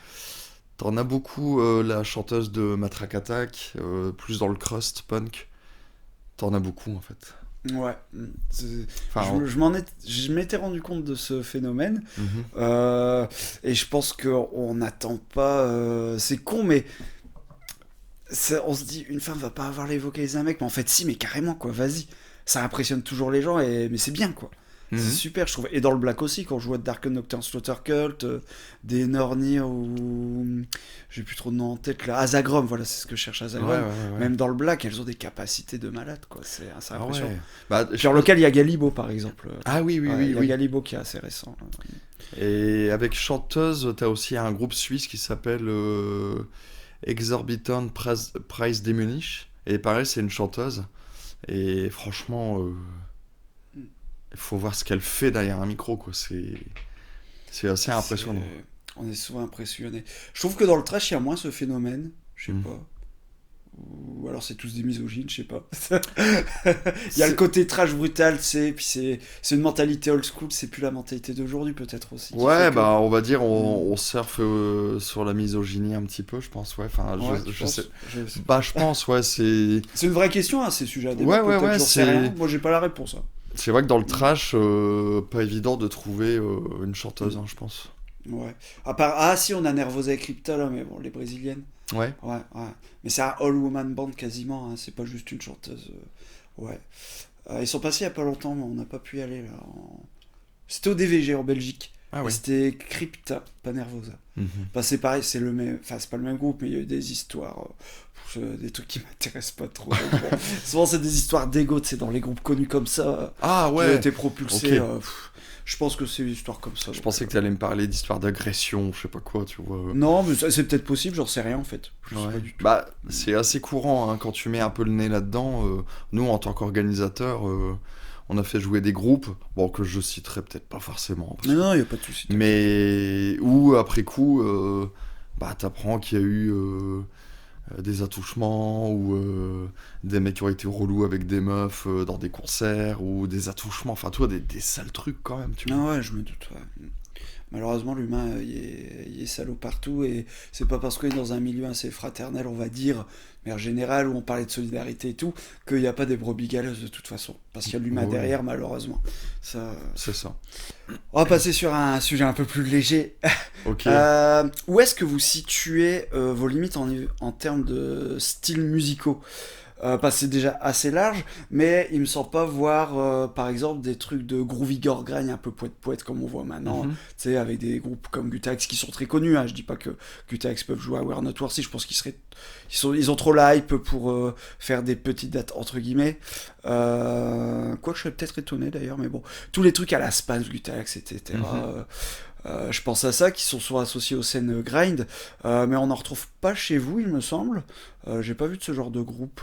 T'en as beaucoup, la chanteuse de Matraque Attack, plus dans le crust punk. T'en as beaucoup en fait. Ouais. Enfin, Je m'étais rendu compte de ce phénomène. mhm. Et je pense qu'on n'attend pas. C'est con, mais. On se dit, une femme va pas avoir les vocalises d'un mec, mais en fait, si, mais carrément, quoi, vas-y. Ça impressionne toujours les gens, mais c'est bien, quoi. Mhm. C'est super, je trouve. Et dans le black aussi, quand je vois Darken Nocturne Slaughter Cult, des Nornir ou. J'ai plus trop de noms en tête là. Azagrom, voilà, c'est ce que je cherche, Ouais, Azagrom. ouais. Même dans le black, elles ont des capacités de malade, quoi. C'est Ah impressionnant. ouais. Bah, Sur lequel il y a Galibo, par exemple. Ah oui, oui, Ouais, oui, il y a oui. Galibo qui est assez récent. Et avec chanteuse, t'as aussi un groupe suisse qui s'appelle Exorbitant Price Diminish. Et pareil, c'est une chanteuse. Et franchement, il faut voir ce qu'elle fait derrière un micro, quoi. C'est assez impressionnant. On est souvent impressionné. Je trouve que dans le trash, il y a moins ce phénomène. Je sais Mm. pas. Ou alors c'est tous des misogynes, je sais pas. Il y a le côté trash brutal, puis c'est une mentalité old school, c'est plus la mentalité d'aujourd'hui peut-être aussi. qui Ouais, fait que- bah on va dire on surfe sur la misogynie un petit peu, je pense. Ouais, enfin, Ouais, je pense- sais. je- Bah, je pense, ouais, c'est C'est une vraie question, hein, ces sujets à débat. Ouais, ouais, peut-être, ouais, j'en sais c'est- rien. Moi, j'ai pas la réponse. Hein. c'est vrai que dans le trash, pas évident de trouver une chanteuse, hein, je pense. Ouais. À part, ah, si, on a Nervosa et Crypta là, mais bon, les brésiliennes. Ouais. Ouais, ouais. Mais c'est un all-woman band quasiment, hein, c'est pas juste une chanteuse. Ouais. Ils sont passés il y a pas longtemps, mais on n'a pas pu y aller là. C'était au DVG en Belgique. Ah Et ouais. c'était Crypta, pas Nervosa. Mhm. Bah, c'est pareil, c'est le même. Enfin, c'est pas le même groupe, mais il y a eu des histoires. Des trucs qui m'intéressent pas trop. Donc, bon, souvent, c'est des histoires d'ego, c'est dans les groupes connus comme ça, Ah qui ont ouais. été propulsés. Ok. Je pense que c'est une histoire comme ça. Je donc, pensais que tu allais me parler d'histoire d'agression, je sais pas quoi, tu vois. Non, mais c'est peut-être possible, j'en sais rien en fait. Je sais Ouais. pas du tout. Bah, c'est assez courant hein, quand tu mets un peu le nez là-dedans. Nous, en tant qu'organisateurs, on a fait jouer des groupes, bon, que je citerai peut-être pas forcément. parce Non, que- non, il n'y a pas de souci. Mais où, après coup, bah, t'apprends qu'il y a eu des attouchements ou des mecs qui ont été relous avec des meufs dans des concerts ou des attouchements, enfin, toi, des sales trucs quand même, tu Ah vois. ouais, je me doute. Ouais. Malheureusement, l'humain, il est salaud partout et c'est pas parce qu'on est dans un milieu assez fraternel, on va dire, mais en général, où on parlait de solidarité et tout, qu'il n'y a pas des brebis galeuses de toute façon. Parce qu'il y a l'humain Ouais. derrière, malheureusement. Ça... C'est ça. On va passer sur un sujet un peu plus léger. Ok. Où est-ce que vous situez vos limites en termes de styles musicaux? c'est déjà assez large, mais il me semble pas voir, par exemple, des trucs de groovy gore grind un peu poète-poète comme on voit maintenant, tu sais, avec des groupes comme Gutax qui sont très connus, hein. Je dis pas que Gutax peuvent jouer à We're Not Worthy, je pense ils ont trop la hype pour faire des petites dates entre guillemets. Quoique je serais peut-être étonné d'ailleurs, mais bon, tous les trucs à la Spans, Gutax, etc. Je pense à ça, qui sont souvent associés aux scènes grind, mais on n'en retrouve pas chez vous, il me semble. J'ai pas vu de ce genre de groupe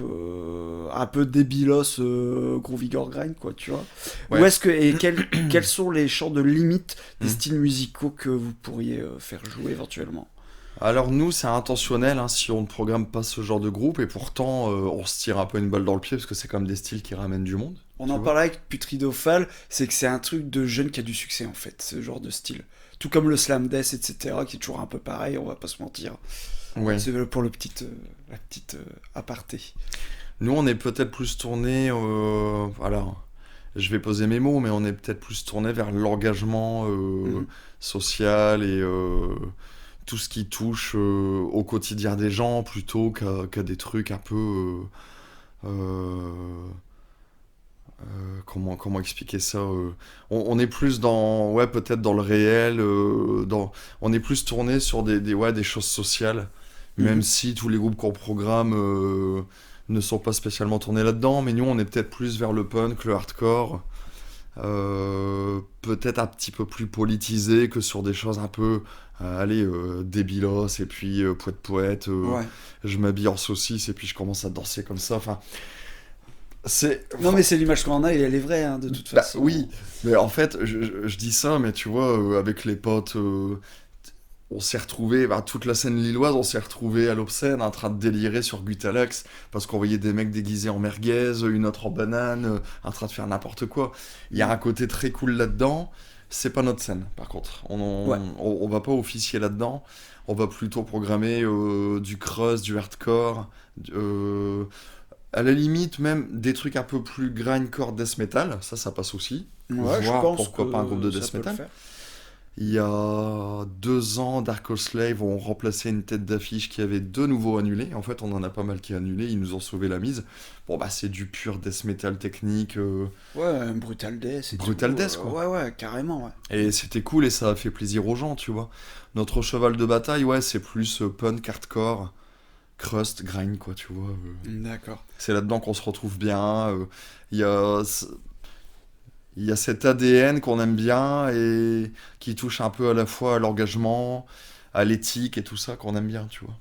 un peu débilos, groovy gore grind, quoi, tu vois. Ouais. Où est-ce que, et quels sont les champs de limite des styles musicaux que vous pourriez faire jouer éventuellement? Alors nous, c'est intentionnel hein, si on ne programme pas ce genre de groupe, et pourtant on se tire un peu une balle dans le pied parce que c'est quand même des styles qui ramènent du monde. On en parlait avec Putridophale, c'est que c'est un truc de jeune qui a du succès en fait, ce genre de style. Tout comme le slam death, etc., qui est toujours un peu pareil, on va pas se mentir. Ouais. C'est pour la petite aparté. Nous, on est peut-être plus tourné, alors, je vais poser mes mots, mais on est peut-être plus tourné vers l'engagement social et tout ce qui touche au quotidien des gens, plutôt qu'à des trucs un peu... comment expliquer ça on est plus dans ouais peut-être dans le réel on est plus tourné sur des choses sociales, même si tous les groupes qu'on programme ne sont pas spécialement tournés là-dedans, mais nous on est peut-être plus vers le punk, le hardcore, peut-être un petit peu plus politisé que sur des choses un peu débilos, et puis poète Ouais. je m'habille en saucisse et puis je commence à danser comme ça, enfin Non mais c'est l'image qu'on en a et elle est vraie hein, de toute façon. oui, mais en fait, je dis ça, mais tu vois, avec les potes, on s'est retrouvés, toute la scène lilloise, on s'est retrouvés à l'Obscène en train de délirer sur Gutalax parce qu'on voyait des mecs déguisés en merguez, une autre en banane, en train de faire n'importe quoi. Il y a un côté très cool là-dedans, c'est pas notre scène par contre. On va pas officier là-dedans, on va plutôt programmer du crust, du hardcore, à la limite, même des trucs un peu plus grindcore death metal, ça passe aussi. Ouais, je Voir pense pourquoi que pas un groupe de ça death peut le metal. faire. Il y a 2 ans, Dark Slave ont remplacé une tête d'affiche qui avait de nouveau annulé. En fait, on en a pas mal qui a annulé, ils nous ont sauvé la mise. Bon, c'est du pur death metal technique. Ouais, Brutal Death. Brutal Death, quoi. Ouais, carrément, ouais. Et c'était cool et ça a fait plaisir aux gens, tu vois. Notre cheval de bataille, ouais, c'est plus punk, hardcore, crust, grind, quoi, tu vois. D'accord. C'est là-dedans qu'on se retrouve bien. Il y a cet ADN qu'on aime bien et qui touche un peu à la fois à l'engagement, à l'éthique et tout ça qu'on aime bien, tu vois.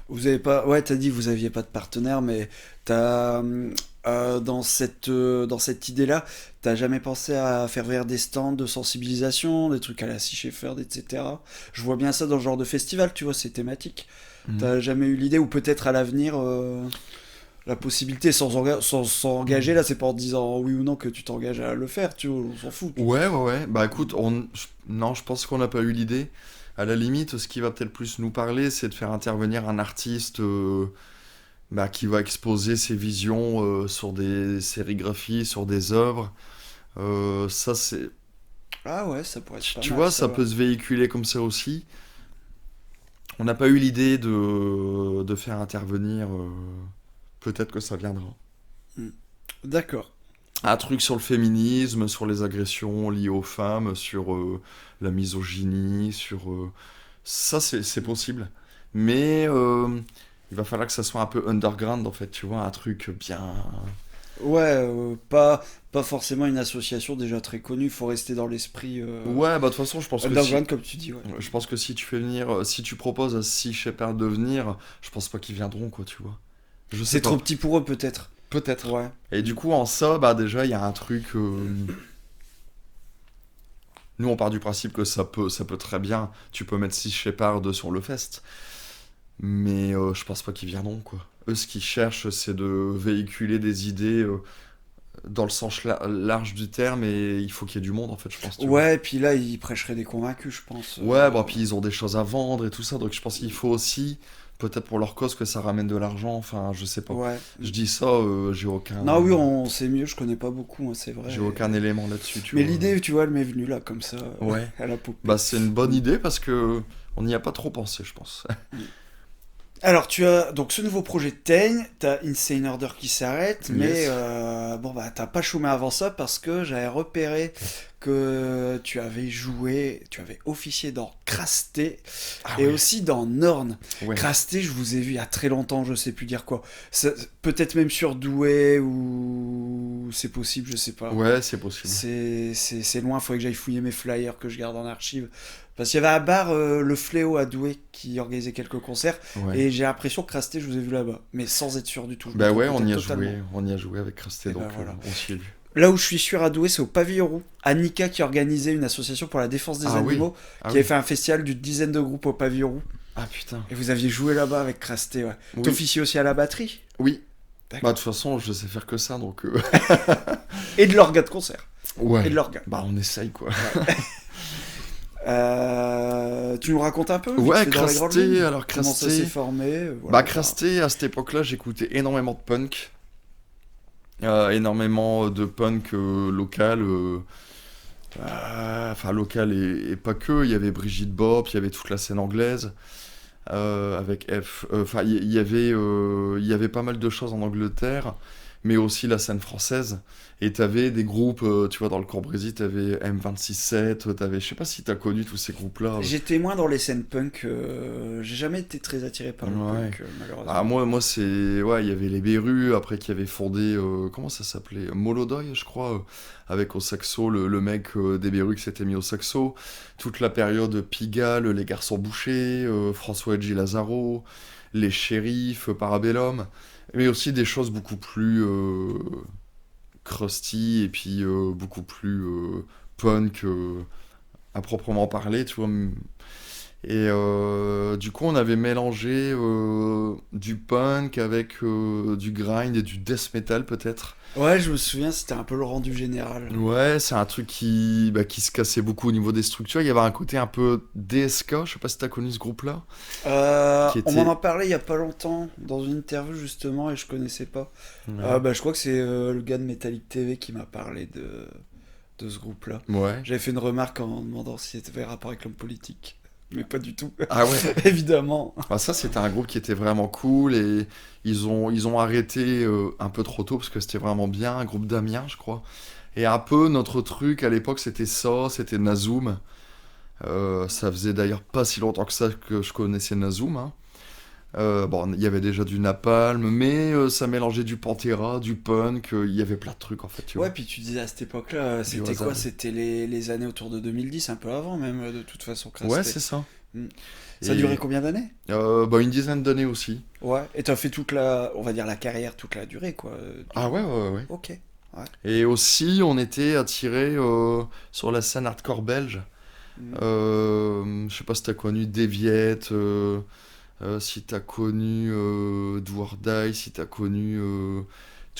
Vous avez pas... Ouais, t'as dit que vous aviez pas de partenaire, mais t'as... dans cette idée-là, t'as jamais pensé à faire vers des stands de sensibilisation, des trucs à la Sea Shepherd, etc. Je vois bien ça dans le genre de festival, tu vois, c'est thématique. T'as jamais eu l'idée, ou peut-être à l'avenir, la possibilité, sans s'engager, là, c'est pas en disant oui ou non que tu t'engages à le faire, tu vois, on s'en fout. Ouais. Bah écoute, non, je pense qu'on n'a pas eu l'idée. À la limite, ce qui va peut-être plus nous parler, c'est de faire intervenir un artiste qui va exposer ses visions sur des sérigraphies, sur des œuvres. Ça, c'est... Ah ouais, ça pourrait être pas Tu mal, vois, ça ouais. peut se véhiculer comme ça aussi. On n'a pas eu l'idée de faire intervenir... peut-être que ça viendra. D'accord. Un truc sur le féminisme, sur les agressions liées aux femmes, sur la misogynie, sur... ça, c'est possible. Mais il va falloir que ça soit un peu underground, en fait, tu vois, un truc bien... Ouais, pas forcément une association déjà très connue, faut rester dans l'esprit Ouais, de toute façon, je pense que underground, comme tu dis, ouais. je pense que si tu fais venir... si tu proposes à Sea Shepherd de venir, je pense pas qu'ils viendront, quoi, tu vois. Je sais C'est pas. trop petit pour eux, peut-être. Peut-être. Ouais. Et du coup, en ça, déjà, il y a un truc... Nous, on part du principe que ça peut très bien. Tu peux mettre Sea Shepherd sur le fest. Mais je pense pas qu'ils viendront, quoi. Eux, ce qu'ils cherchent, c'est de véhiculer des idées dans le sens large du terme, et il faut qu'il y ait du monde, en fait, je pense. Tu vois. Ouais, puis là, ils prêcheraient des convaincus, je pense. Ouais, puis ils ont des choses à vendre et tout ça, donc je pense qu'il faut aussi, peut-être pour leur cause, que ça ramène de l'argent, enfin, je sais pas. Ouais. Je dis ça, j'ai aucun... Non, oui, on sait mieux, je connais pas beaucoup, hein, c'est vrai. J'ai aucun élément là-dessus, tu Mais vois. l'idée, tu vois, elle m'est venue là, comme ça, Ouais. à la poupée. C'est une bonne idée parce que on n'y a pas trop pensé, je pense. Alors, tu as donc ce nouveau projet de Teigne, t'as Insane Order qui s'arrête, mais Yes. bon, bah, t'as pas chômé avant ça parce que j'avais repéré que tu avais joué, tu avais officié dans Crasté Ah et ouais. aussi dans Norn. Ouais. Crasté, je vous ai vu il y a très longtemps, je sais plus dire quoi. Peut-être même sur Douai ou c'est possible, je sais pas. Ouais, c'est possible. C'est loin, faudrait que j'aille fouiller mes flyers que je garde en archive. Parce qu'il y avait à bar le Fléau à Douai qui organisait quelques concerts Ouais. et j'ai l'impression que Crasté, je vous ai vu là-bas, mais sans être sûr du tout. Je me Bah trompe ouais, on y a peut-être totalement. joué. On y a joué avec Crasté, Et donc bah voilà. on s'y est vu. Là où je suis sûr à Douai, c'est au Pavillon Roux. Annika qui organisait une association pour la défense des Ah oui. animaux, Ah qui oui. avait fait un festival d'une dizaine de groupes au Pavillon Roux. Ah putain. Et vous aviez joué là-bas avec Crasté, ouais. Oui. T'officiais aussi à la batterie Oui. D'accord. Bah de toute façon, je sais faire que ça, donc... et de l'orga de concert. Ouais. Et de l'orga. Bah on essaye, quoi. Tu nous racontes un peu vite Ouais, fait, dans les grandes Crasté, lignes alors Comment ça Crasté... s'est formé voilà. Bah Crasté, à cette époque-là, j'écoutais énormément de punk. Énormément de punk local. Enfin, local et pas que. Il y avait Brigitte Bop, il y avait toute la scène anglaise. Avec F. Enfin, il y avait pas mal de choses en Angleterre, mais aussi la scène française. Et t'avais des groupes, tu vois, dans le Corbrésis, t'avais M267, t'avais, je sais pas si t'as connu tous ces groupes-là. J'étais moins dans les scènes punk, j'ai jamais été très attiré par le Ouais. punk, malheureusement. Ah, moi c'est. Ouais, il y avait les Berus, après qui avaient fondé. Comment ça s'appelait Molodoy, je crois, avec au saxo, le mec des Berus qui s'était mis au saxo. Toute la période Pigalle, les Garçons Bouchés, François Edgy Lazaro, les Shérifs, Parabellum. Mais aussi des choses beaucoup plus crusty et puis beaucoup plus punk à proprement parler, tu vois. Et du coup, on avait mélangé du punk avec du grind et du death metal, peut-être. Ouais, je me souviens, c'était un peu le rendu général. Ouais, c'est un truc qui se cassait beaucoup au niveau des structures. Il y avait un côté un peu DSK, je sais pas si t'as connu ce groupe-là. Qui On était- m'en a parlé il y a pas longtemps, dans une interview justement, et je connaissais pas. Bah, je crois que c'est le gars de Metallic TV qui m'a parlé de ce groupe-là. Ouais. J'avais fait une remarque en demandant si c'était rapport avec l'homme politique. Mais pas du tout. Ah ouais. Évidemment. Bah ça, c'était un groupe qui était vraiment cool et ils ont arrêté un peu trop tôt parce que c'était vraiment bien, un groupe d'Amiens, je crois. Et un peu notre truc à l'époque, c'était ça, c'était Nazoom. Ça faisait d'ailleurs pas si longtemps que ça que je connaissais Nazoom, hein. Bon, il y avait déjà du Napalm, mais ça mélangeait du Pantera, du punk, il y avait plein de trucs en fait, tu Ouais, vois. puis tu disais à cette époque-là, c'était hasard. quoi? C'était les années autour de 2010, un peu avant même, de toute façon. Crasté. Ouais, c'est ça. Ça a Et, duré combien d'années? bah, une dizaine d'années aussi. Ouais. Et t'as fait toute la, on va dire la carrière, toute la durée, quoi. Ah ouais. Ok. Et aussi, on était attirés sur la scène hardcore belge. Je sais pas si t'as connu Deviette, si t'as connu Do or Die, si t'as connu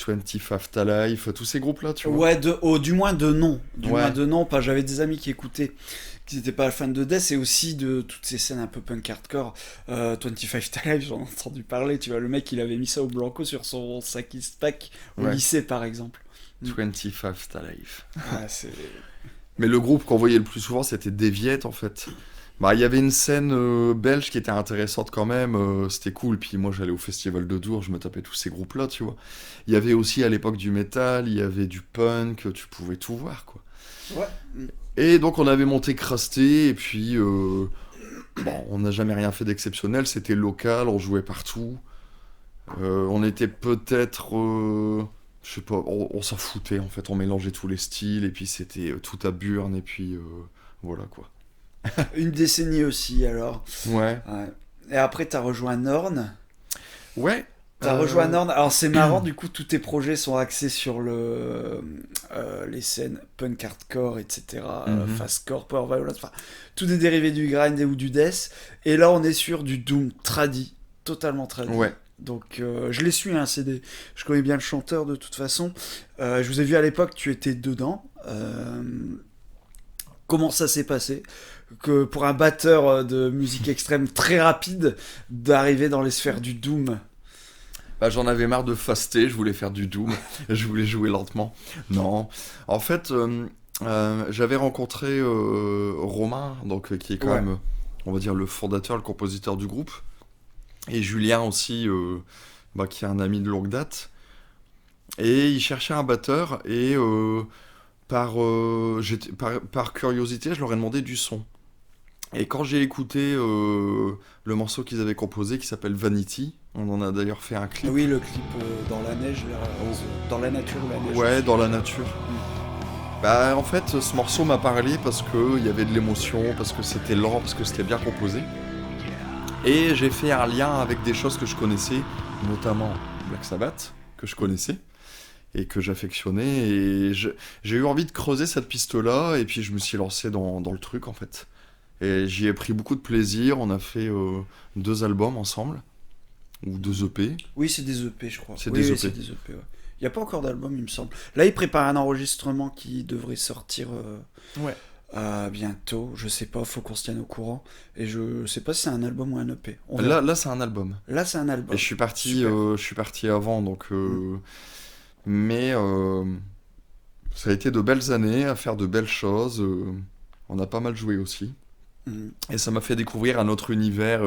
25 Ta Life, tous ces groupes-là, tu vois. Ouais, du moins de nom. Du Ouais. moins de nom, pas. J'avais des amis qui écoutaient, qui n'étaient pas fans de Death, et aussi de toutes ces scènes un peu punk hardcore. 25 Ta Life, j'en ai entendu parler, tu vois. Le mec, il avait mis ça au blanco sur son sac East Pack au Ouais. lycée, par exemple. 25 Ta Life. Ouais, c'est... Mais le groupe qu'on voyait le plus souvent, c'était Deviette, en fait. Bah, il y avait une scène belge qui était intéressante quand même, c'était cool. Puis moi, j'allais au festival de Dour, je me tapais tous ces groupes-là, tu vois. Il y avait aussi à l'époque du métal, il y avait du punk, tu pouvais tout voir, quoi. Ouais. Et donc, on avait monté Crasté, et puis, bon, on n'a jamais rien fait d'exceptionnel, c'était local, on jouait partout. On était peut-être, je sais pas, on s'en foutait, en fait, on mélangeait tous les styles, et puis c'était tout à Burn, et puis voilà, quoi. Une décennie aussi, alors. Ouais. Ouais. Et après, t'as rejoint Norn. Ouais. T'as rejoint Norn. Alors, c'est marrant, du coup, tous tes projets sont axés sur les scènes punk hardcore, etc. Fastcore, power violence. Enfin, tout est dérivé du grind ou du death. Et là, on est sur du doom tradi. Totalement tradi. Ouais. Donc, je l'ai su, un CD. Je connais bien le chanteur, de toute façon. Je vous ai vu à l'époque, tu étais dedans. Comment ça s'est passé? Que pour un batteur de musique extrême très rapide, d'arriver dans les sphères du doom. Bah, j'en avais marre de faster, je voulais faire du doom, je voulais jouer lentement. Non. En fait, j'avais rencontré Romain, donc, qui est quand Ouais. même, on va dire, le fondateur, le compositeur du groupe. Et Julien aussi, qui est un ami de longue date. Et ils cherchaient un batteur et par curiosité, je leur ai demandé du son. Et quand j'ai écouté le morceau qu'ils avaient composé qui s'appelle Vanity, on en a d'ailleurs fait un clip. Ah oui, le clip dans la neige, là, dans la nature, la neige. Ouais, aussi. dans la nature. Bah en fait, ce morceau m'a parlé parce qu'il y avait de l'émotion, parce que c'était lent, parce que c'était bien composé. Et j'ai fait un lien avec des choses que je connaissais, notamment Black Sabbath, que je connaissais et que j'affectionnais. Et j'ai eu envie de creuser cette piste-là, et puis je me suis lancé dans le truc en fait. Et j'y ai pris beaucoup de plaisir. On a fait 2 albums ensemble, ou 2 EP. Oui, c'est des EP, je crois. C'est Oui, des oui, EP. c'est des EP, ouais. Il n'y a pas encore d'album, il me semble. Là, il prépare un enregistrement qui devrait sortir Ouais. bientôt. Je sais pas, faut qu'on se tienne au courant. Et je sais pas si c'est un album ou un EP. On verra. Là, c'est un album. Là, c'est un album. Et Super. je suis parti avant, donc. Mais ça a été de belles années à faire de belles choses. On a pas mal joué aussi. Mhm. Et ça m'a fait découvrir un autre univers,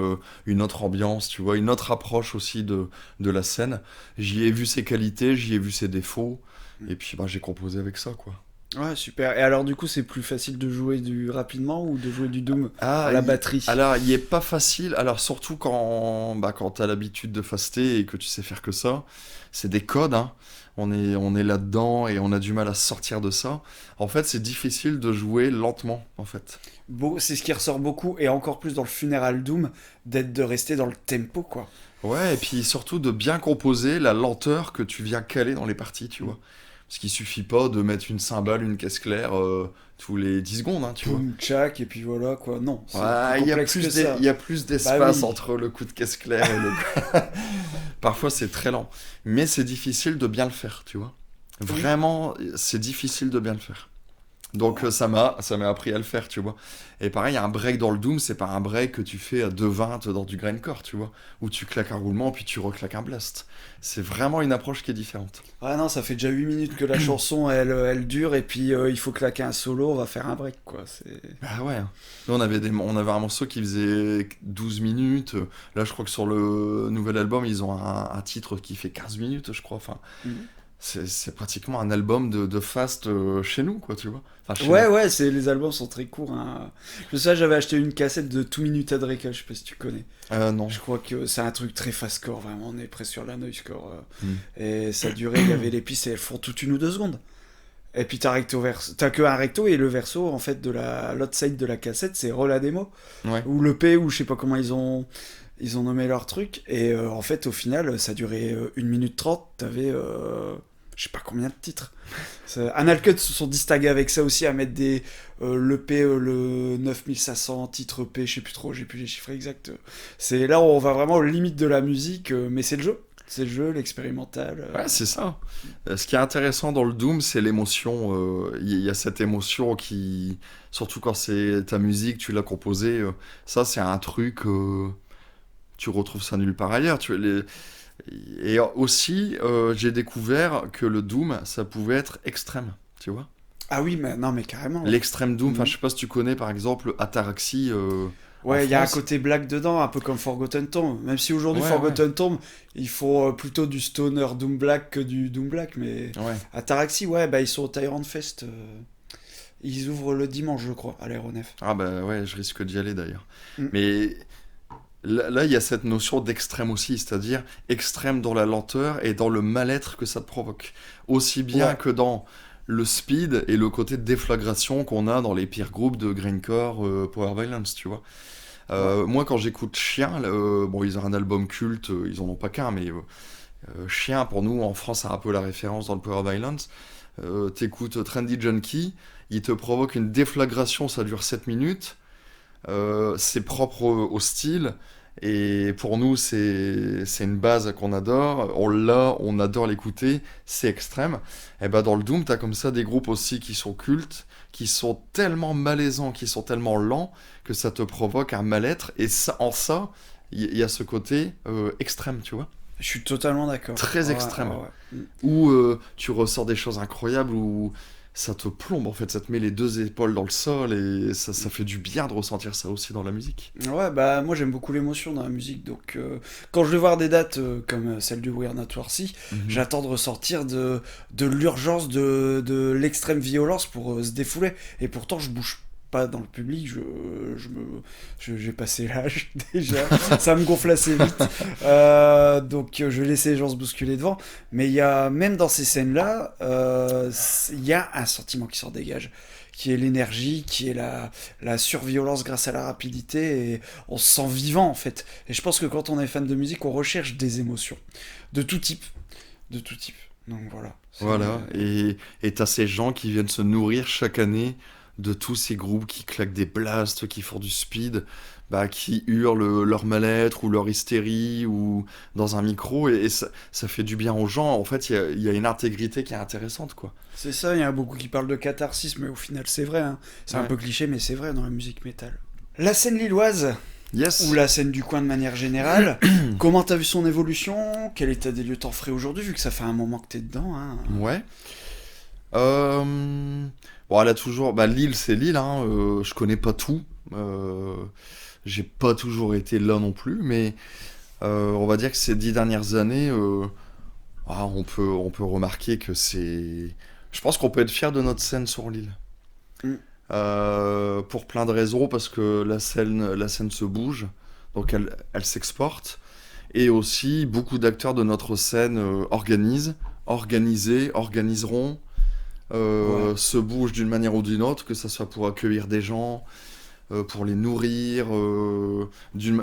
une autre ambiance, tu vois, une autre approche aussi de la scène. J'y ai vu ses qualités, j'y ai vu ses défauts. Et puis j'ai composé avec ça, quoi. Ouais, super. Et alors, du coup, c'est plus facile de jouer du rapidement ou de jouer du Doom Ah, à la batterie? alors, il est pas facile. Alors, surtout quand t'as l'habitude de faster et que tu sais faire que ça. C'est des codes, hein. On est là-dedans et on a du mal à sortir de ça. En fait, c'est difficile de jouer lentement, en fait. Bon, c'est ce qui ressort beaucoup, et encore plus dans le Funeral Doom, de rester dans le tempo, quoi. Ouais, et puis surtout de bien composer la lenteur que tu viens caler dans les parties, tu vois. Parce qu'il suffit pas de mettre une cymbale, une caisse claire tous les 10 secondes, hein, tu vois. Boum, tchac, et puis voilà, quoi. Non, c'est Ouais, plus il y a complexe plus que ça. il y a plus d'espace oui. entre le coup de caisse claire et le Parfois, c'est très lent. Mais c'est difficile de bien le faire, tu vois. Vraiment, c'est difficile de bien le faire. Donc ça m'a appris à le faire, tu vois. Et pareil, un break dans le Doom, c'est pas un break que tu fais à 2,20 dans du grindcore, tu vois. Où tu claques un roulement, puis tu reclaques un blast. C'est vraiment une approche qui est différente. Ah non, ça fait déjà 8 minutes que la chanson, elle dure, et puis il faut claquer un solo, on va faire un break, quoi. Ah ouais. Nous, on avait un morceau qui faisait 12 minutes. Là, je crois que sur le nouvel album, ils ont un titre qui fait 15 minutes, je crois. Enfin, c'est pratiquement un album de fast chez nous, quoi, tu vois. Enfin, chez nous. Ouais, les albums sont très courts, hein. Je sais, j'avais acheté une cassette de 2 Minutes à Drake, je sais pas si tu connais. Non. Je crois que c'est un truc très fast-core, vraiment, on est presque sur la noisecore. Et ça durait, il y avait les pistes, et elles font toutes 1 ou 2 secondes. Et puis t'as que un recto, et le verso, en fait, de l'autre side de la cassette, c'est Roll la démo. Ouais. Ou le P, ou je sais pas comment ils ont nommé leur truc. Et en fait, au final, ça durait 1 minute 30, t'avais... je sais pas combien de titres. Analcut se sont distingués avec ça aussi, à mettre le P, le 9500 titres P, je sais plus trop, j'ai plus les chiffres exacts. C'est là où on va vraiment aux limites de la musique, mais c'est le jeu. C'est le jeu, l'expérimental. Ouais, c'est ça. Ce qui est intéressant dans le Doom, c'est l'émotion. Il y a cette émotion qui... Surtout quand c'est ta musique, tu l'as composée. Ça, c'est un truc... tu retrouves ça nulle part ailleurs. Et aussi, j'ai découvert que le Doom, ça pouvait être extrême, tu vois. Ah oui, mais non, mais carrément. L'extrême Doom, enfin, je sais pas si tu connais, par exemple, Ataraxie. Ouais, il y a un France. côté black dedans, un peu comme Forgotten Tomb. Même si aujourd'hui, Ouais, Forgotten Tomb, ils font plutôt du stoner Doom Black que du Doom Black, mais Ouais. Ataraxie, ouais, bah ils sont au Tyrant Fest. Ils ouvrent le dimanche, je crois, à l'aéronef. Ah bah ouais, je risque d'y aller d'ailleurs. Mm. Mais là, il y a cette notion d'extrême aussi, c'est-à-dire extrême dans la lenteur et dans le mal-être que ça te provoque. Aussi bien Ouais. que dans le speed et le côté de déflagration qu'on a dans les pires groupes de grindcore, power violence, tu vois. Moi, quand j'écoute Chien, bon, ils ont un album culte, ils en ont pas qu'un, mais Chien, pour nous, en France, c'est un peu la référence dans le power violence. T'écoutes Trendy Junkie, il te provoque une déflagration, ça dure 7 minutes. C'est propre au style, et pour nous, c'est une base qu'on adore. On adore l'écouter, c'est extrême. Et bah, dans le Doom, t'as comme ça des groupes aussi qui sont cultes, qui sont tellement malaisants, qui sont tellement lents, que ça te provoque un mal-être. Et ça, il y a ce côté extrême, tu vois. Je suis totalement d'accord. Très extrême. Ouais. Où tu ressors des choses incroyables, où ça te plombe en fait, ça te met les deux épaules dans le sol et ça fait du bien de ressentir ça aussi dans la musique. Ouais, bah moi j'aime beaucoup l'émotion dans la musique, donc quand je vais voir des dates comme celle du We're Not Worthy, j'attends de ressortir de l'urgence, de l'extrême violence pour se défouler. Et pourtant je bouge pas dans le public, j'ai passé l'âge déjà, ça me gonfle assez vite, donc je vais laisser les gens se bousculer devant. Mais il y a, même dans ces scènes-là, il y a un sentiment qui s'en dégage, qui est l'énergie, qui est la surviolence grâce à la rapidité, et on se sent vivant en fait. Et je pense que quand on est fan de musique, on recherche des émotions, de tout type, de tout type. Donc voilà. Voilà, et t'as ces gens qui viennent se nourrir chaque année de tous ces groupes qui claquent des blasts, qui font du speed, bah, qui hurlent leur mal-être ou leur hystérie ou dans un micro, et ça fait du bien aux gens. En fait, il y a une intégrité qui est intéressante, quoi. C'est ça, il y a beaucoup qui parlent de catharsis, mais au final c'est vrai, hein. C'est un peu cliché, mais c'est vrai dans la musique métal. La scène lilloise, Yes. ou la scène du coin de manière générale, comment t'as vu son évolution? Quel état des lieux t'en ferais aujourd'hui, vu que ça fait un moment que t'es dedans, hein? Ouais. Bon, elle a toujours. Bah, Lille, c'est Lille, hein. Je connais pas tout. J'ai pas toujours été là non plus, mais on va dire que ces 10 dernières années, on peut remarquer que c'est. Je pense qu'on peut être fier de notre scène sur Lille. Mm. Pour plein de raisons, parce que la scène se bouge, donc elle s'exporte, et aussi beaucoup d'acteurs de notre scène organiseront, se bougent d'une manière ou d'une autre, que ça soit pour accueillir des gens, pour les nourrir,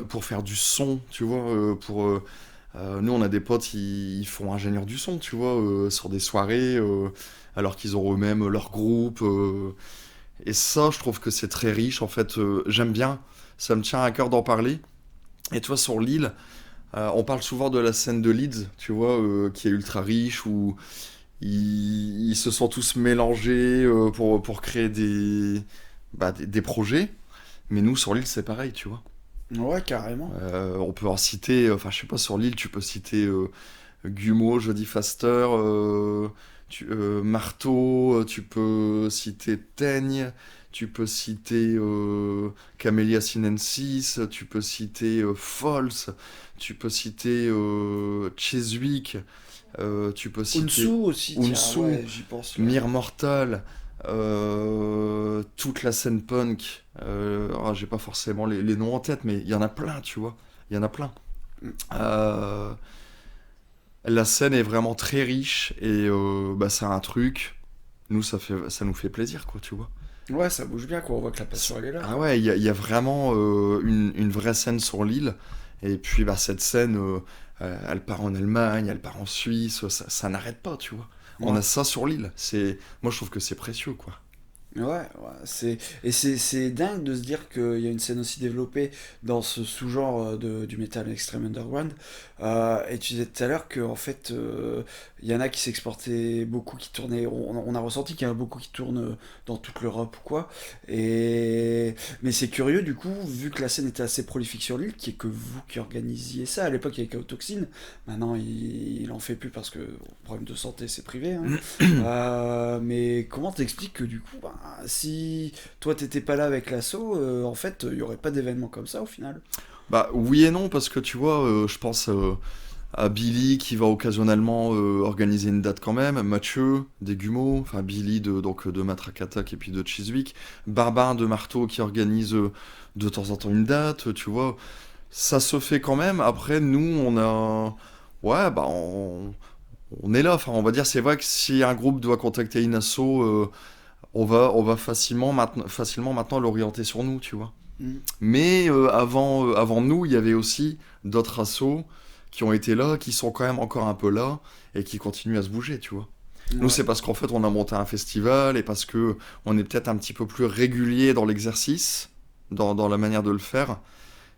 pour faire du son, tu vois, nous on a des potes, ils font ingénieur du son, tu vois, sur des soirées, alors qu'ils ont eux-mêmes leur groupe, et ça, je trouve que c'est très riche, en fait, j'aime bien, ça me tient à cœur d'en parler. Et tu vois, sur Lille, on parle souvent de la scène de Leeds, tu vois, qui est ultra riche, où ils se sont tous mélangés pour créer des projets. Mais nous, sur Lille, c'est pareil, tu vois. Ouais, carrément. On peut en citer, enfin, je sais pas, sur Lille, tu peux citer Gumeau, Jody Faster, Marteau, tu peux citer Teigne, tu peux citer Camellia Sinensis, tu peux citer Falls, tu peux citer Cheswick, tu peux citer Unsu aussi, tiens, Unsu, ouais, j'y pense. Là. Mire Mortal, toute la scène punk. J'ai pas forcément les noms en tête, mais il y en a plein, tu vois. Il y en a plein. La scène est vraiment très riche et c'est un truc. Nous, ça nous fait plaisir, quoi, tu vois. Ouais, ça bouge bien, quoi. On voit que la passion, elle est là. Ah ouais, il y a vraiment une vraie scène sur l'île. Et puis, cette scène, elle part en Allemagne, elle part en Suisse, ça n'arrête pas, tu vois. On a ça sur l'île. Moi, je trouve que c'est précieux, quoi. Ouais, c'est dingue de se dire qu'il y a une scène aussi développée dans ce sous-genre du metal extreme underground. Et tu disais tout à l'heure qu'en fait, il y en a qui s'exportaient beaucoup, qui tournaient. On a ressenti qu'il y en a beaucoup qui tournent dans toute l'Europe ou quoi. Mais c'est curieux du coup, vu que la scène était assez prolifique sur l'île, qui est que vous qui organisiez ça. À l'époque, il y avait Chaotoxine. Maintenant, il en fait plus parce que problème de santé, c'est privé. Hein. Mais comment t'expliques que du coup, si toi t'étais pas là avec l'assaut, en fait, il y aurait pas d'événement comme ça au final. Oui et non, parce que tu vois, je pense à Billy qui va occasionnellement organiser une date quand même, Mathieu des Gumeaux, enfin Billy de Matraque Attack et puis de Chiswick, Barbare de Marteau qui organise de temps en temps une date, tu vois, ça se fait quand même. Après, nous, on a... Ouais, on est là, enfin, on va dire, c'est vrai que si un groupe doit contacter une asso, on va facilement maintenant l'orienter sur nous, tu vois. Mais avant nous, il y avait aussi d'autres assos qui ont été là, qui sont quand même encore un peu là, et qui continuent à se bouger, tu vois. Nous, c'est parce qu'en fait, on a monté un festival, et parce que on est peut-être un petit peu plus régulier dans l'exercice, dans la manière de le faire,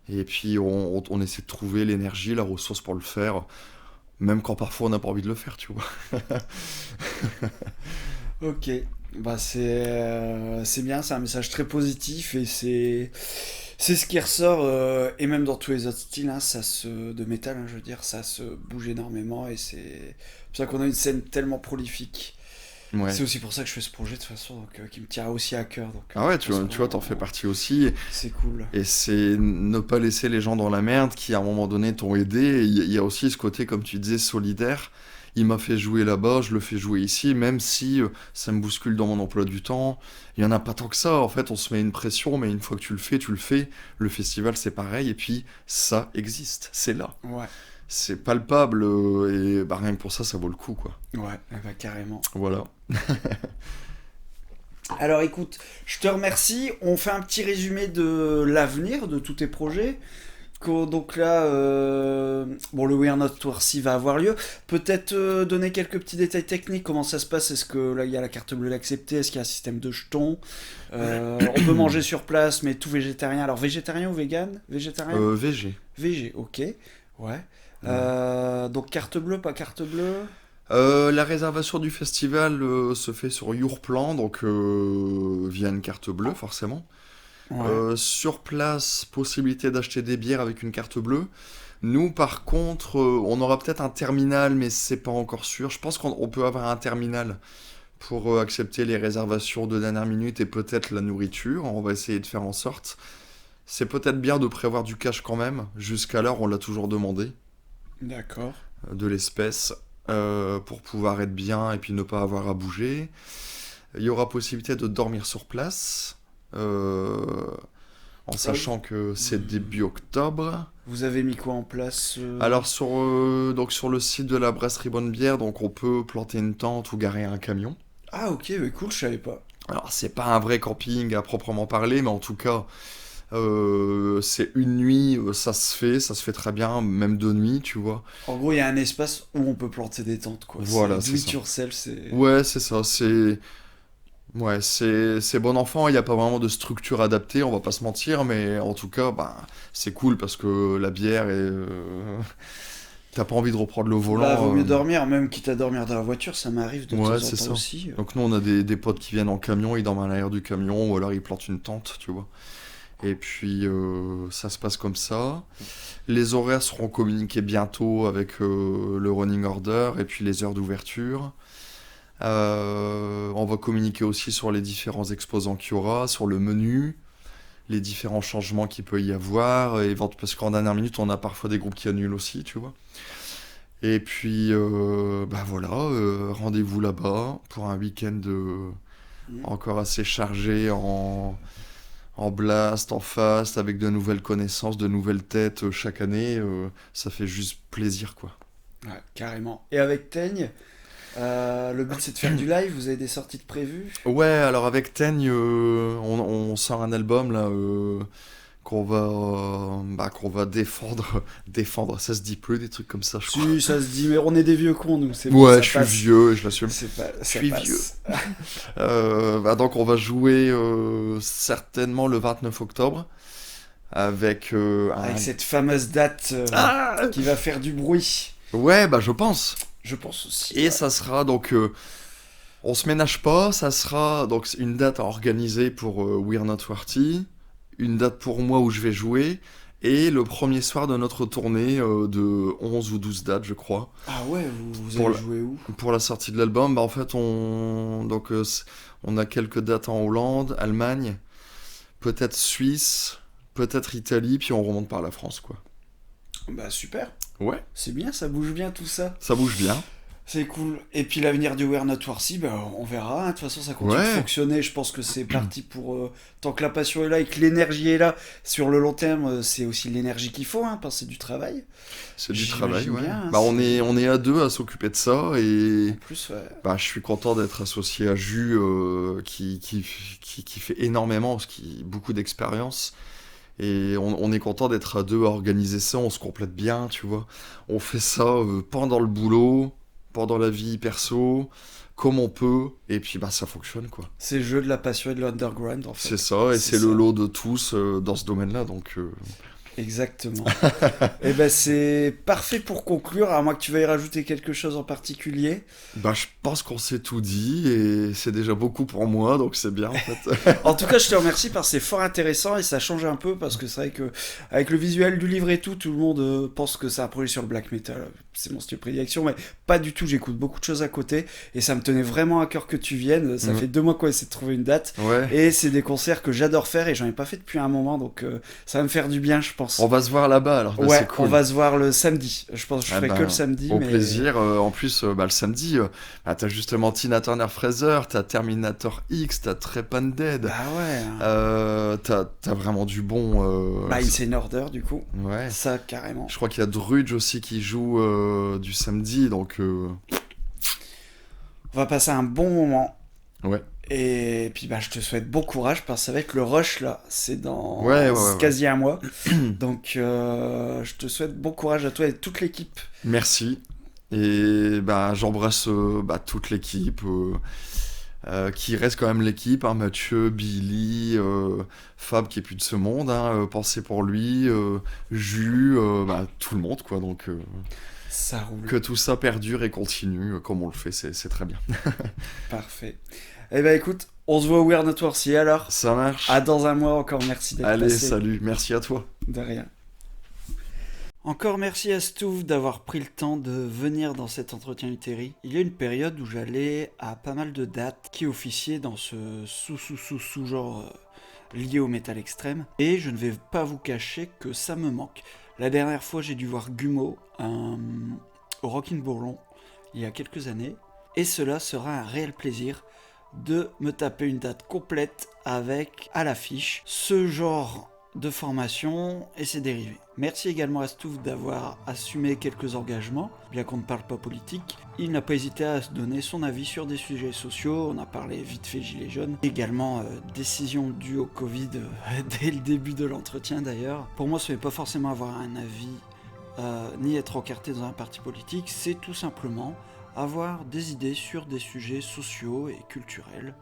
et puis on essaie de trouver l'énergie, la ressource pour le faire, même quand parfois on n'a pas envie de le faire, tu vois. Ok, c'est bien, c'est un message très positif et c'est ce qui ressort et même dans tous les autres styles, hein, de métal, hein, je veux dire, ça se bouge énormément et c'est pour ça qu'on a une scène tellement prolifique. Ouais. C'est aussi pour ça que je fais ce projet de toute façon, donc, qui me tient aussi à cœur. Donc, Ah ouais, tu parce vois, t'en qu'on- fais partie aussi. C'est cool. Et c'est ne pas laisser les gens dans la merde qui, à un moment donné, t'ont aidé. Il y a aussi ce côté, comme tu disais, solidaire. Il m'a fait jouer là-bas, je le fais jouer ici, même si ça me bouscule dans mon emploi du temps. Il y en a pas tant que ça. En fait, on se met une pression, mais une fois que tu le fais, tu le fais. Le festival, c'est pareil. Et puis, ça existe. C'est là. Ouais, C'est palpable. Et bah, rien que pour ça, ça vaut le coup, quoi. ouais, bah, carrément. Voilà. Alors écoute, je te remercie. On fait un petit résumé de l'avenir de tous tes projets. Donc là, bon, le We Are Not Towarcy va avoir lieu. Peut-être donner quelques petits détails techniques. Comment ça se passe? Est-ce que là, il y a la carte bleue acceptée? Est-ce qu'il y a un système de jetons? On peut manger sur place, mais tout végétarien. Alors végétarien ou vegan? Végétarien? VG. VG, ok. Ouais. Donc carte bleue, pas carte bleue? La réservation du festival se fait sur Yourplan, donc via une carte bleue, forcément. Ouais. Sur place, possibilité d'acheter des bières avec une carte bleue. Nous, par contre, on aura peut-être un terminal, mais c'est pas encore sûr. Je pense qu'on peut avoir un terminal pour accepter les réservations de dernière minute et peut-être la nourriture. On va essayer de faire en sorte. C'est peut-être bien de prévoir du cash quand même. Jusqu'à l'heure, on l'a toujours demandé, D'accord. de l'espèce, pour pouvoir être bien et puis ne pas avoir à bouger. Il y aura possibilité de dormir sur place. En sachant que c'est début octobre. Vous avez mis quoi en place Alors donc sur le site de la brasserie Bonne Bière, donc on peut planter une tente ou garer un camion. Ah ok, mais cool, je savais pas. Alors c'est pas un vrai camping à proprement parler, mais en tout cas c'est une nuit, ça se fait très bien, même 2 nuits, tu vois. En gros, il y a un espace où on peut planter des tentes, quoi. Voilà, C'est c'est do ça. it yourself, c'est... Ouais, c'est ça, c'est bon enfant, il n'y a pas vraiment de structure adaptée, on va pas se mentir, mais en tout cas, bah, c'est cool parce que la bière et t'as pas envie de reprendre le volant. Bah, vaut mieux dormir, même quitte à dormir dans la voiture, ça m'arrive de temps Ouais, en c'est temps ça. aussi. Donc nous, on a des potes qui viennent en camion, ils dorment à l'arrière du camion, ou alors ils plantent une tente, tu vois. Et puis ça se passe comme ça. Les horaires seront communiqués bientôt avec le running order et puis les heures d'ouverture. On va communiquer aussi sur les différents exposants qu'il y aura, sur le menu, les différents changements qu'il peut y avoir, parce qu'en dernière minute, on a parfois des groupes qui annulent aussi, tu vois. Et puis, bah voilà, rendez-vous là-bas pour un week-end encore assez chargé en blast, en fast, avec de nouvelles connaissances, de nouvelles têtes chaque année. Ça fait juste plaisir, quoi. Ouais, carrément. Et avec Teigne, le but c'est de faire du live, vous avez des sorties de prévues? Ouais, alors avec Teigne, on sort un album là qu'on va défendre. Ça se dit plus des trucs comme ça, je crois. Si, ça se dit, mais on est des vieux cons, nous, c'est bon, Ouais, ça je suis passe. vieux, je l'assume. C'est pas, Je ça suis passe. vieux. Donc on va jouer certainement le 29 octobre avec Avec cette fameuse date Ah qui va faire du bruit, Ouais, bah je pense. je pense aussi. Et Ouais. ça sera donc on se ménage pas, ça sera donc une date à organiser pour We're Not Worthy, une date pour moi où je vais jouer, et le premier soir de notre tournée de 11 ou 12 dates, je crois. Ah ouais, vous Pour allez la- jouer où? Pour la sortie de l'album, bah en fait, on a quelques dates en Hollande, Allemagne, peut-être Suisse, peut-être Italie, puis on remonte par la France, quoi. Bah super, Ouais, c'est bien, ça bouge bien tout ça. ça bouge bien. C'est cool. Et puis l'avenir du We're Not Worthy, bah, on verra. Hein. De toute façon, ça continue de Ouais. fonctionner. Je pense que c'est parti pour... tant que la passion est là et que l'énergie est là, sur le long terme, c'est aussi l'énergie qu'il faut, hein, parce que c'est du travail. C'est du J'imagine travail, ouais. bien, hein, Bah c'est- on est à deux à s'occuper de ça, et En plus, ouais. bah, je suis content d'être associé à Jus, qui fait énormément, beaucoup d'expérience. Et on est content d'être à deux à organiser ça, on se complète bien, tu vois. On fait ça pendant le boulot, pendant la vie perso, comme on peut, et puis bah ça fonctionne, quoi. C'est le jeu de la passion et de l'underground, en fait. C'est ça, et C'est c'est le ça. lot de tous dans ce domaine-là, donc Exactement. Et ben c'est parfait pour conclure, à moins que tu veuilles rajouter quelque chose en particulier. Bah, je pense qu'on s'est tout dit et c'est déjà beaucoup pour moi, donc c'est bien en fait. En tout cas, je te remercie parce que c'est fort intéressant et ça change un peu parce que c'est vrai que avec le visuel du livre et tout le monde pense que c'est un projet sur le black metal. C'est mon style de prédilection, mais pas du tout. J'écoute beaucoup de choses à côté et ça me tenait vraiment à cœur que tu viennes. Ça fait 2 mois qu'on essaie de trouver une date Ouais. et c'est des concerts que j'adore faire et j'en ai pas fait depuis un moment, donc ça va me faire du bien, je pense. On va se voir là-bas alors, bah, Ouais, c'est cool. on va se voir le samedi. Je pense que je Ah ferai bah, que le samedi. Au mais... plaisir. En plus, le samedi, bah, t'as justement Tina Turner Fraser, t'as Terminator X, t'as Trepanned. Bah ouais. T'as vraiment du bon. Bah Insane Order du coup. Ouais. Ça carrément. Je crois qu'il y a Drudge aussi qui joue du samedi, donc. On va passer un bon moment. Ouais. Et puis bah je te souhaite bon courage parce que ça va être le rush là. C'est dans Ouais. quasi un mois. Donc je te souhaite bon courage à toi et toute l'équipe. Merci. Et bah j'embrasse toute l'équipe. Qui reste quand même l'équipe, hein, Mathieu, Billy, Fab qui est plus de ce monde, hein, pensez pour lui, Jus, tout le monde quoi, donc Ça roule. que tout ça perdure et continue comme on le fait, c'est très bien. Parfait. Eh ben écoute, on se voit au We're Not Worthy alors. Ça marche. À dans un mois encore, merci d'être Allez, passé. salut, merci à toi. De rien. Encore merci à Stouff d'avoir pris le temps de venir dans cet entretien Uteri. Il y a une période où j'allais à pas mal de dates qui officiaient dans ce sous-genre lié au métal extrême. Et je ne vais pas vous cacher que ça me manque. La dernière fois, j'ai dû voir Gummo au Rockin' Bourlon il y a quelques années. Et cela sera un réel plaisir de me taper une date complète avec à l'affiche ce genre de formation et ses dérivés. Merci également à Stouff d'avoir assumé quelques engagements, bien qu'on ne parle pas politique. Il n'a pas hésité à se donner son avis sur des sujets sociaux, on a parlé vite fait gilets jaunes, également décision due au Covid dès le début de l'entretien d'ailleurs. Pour moi ce n'est pas forcément avoir un avis ni être encarté dans un parti politique, c'est tout simplement avoir des idées sur des sujets sociaux et culturels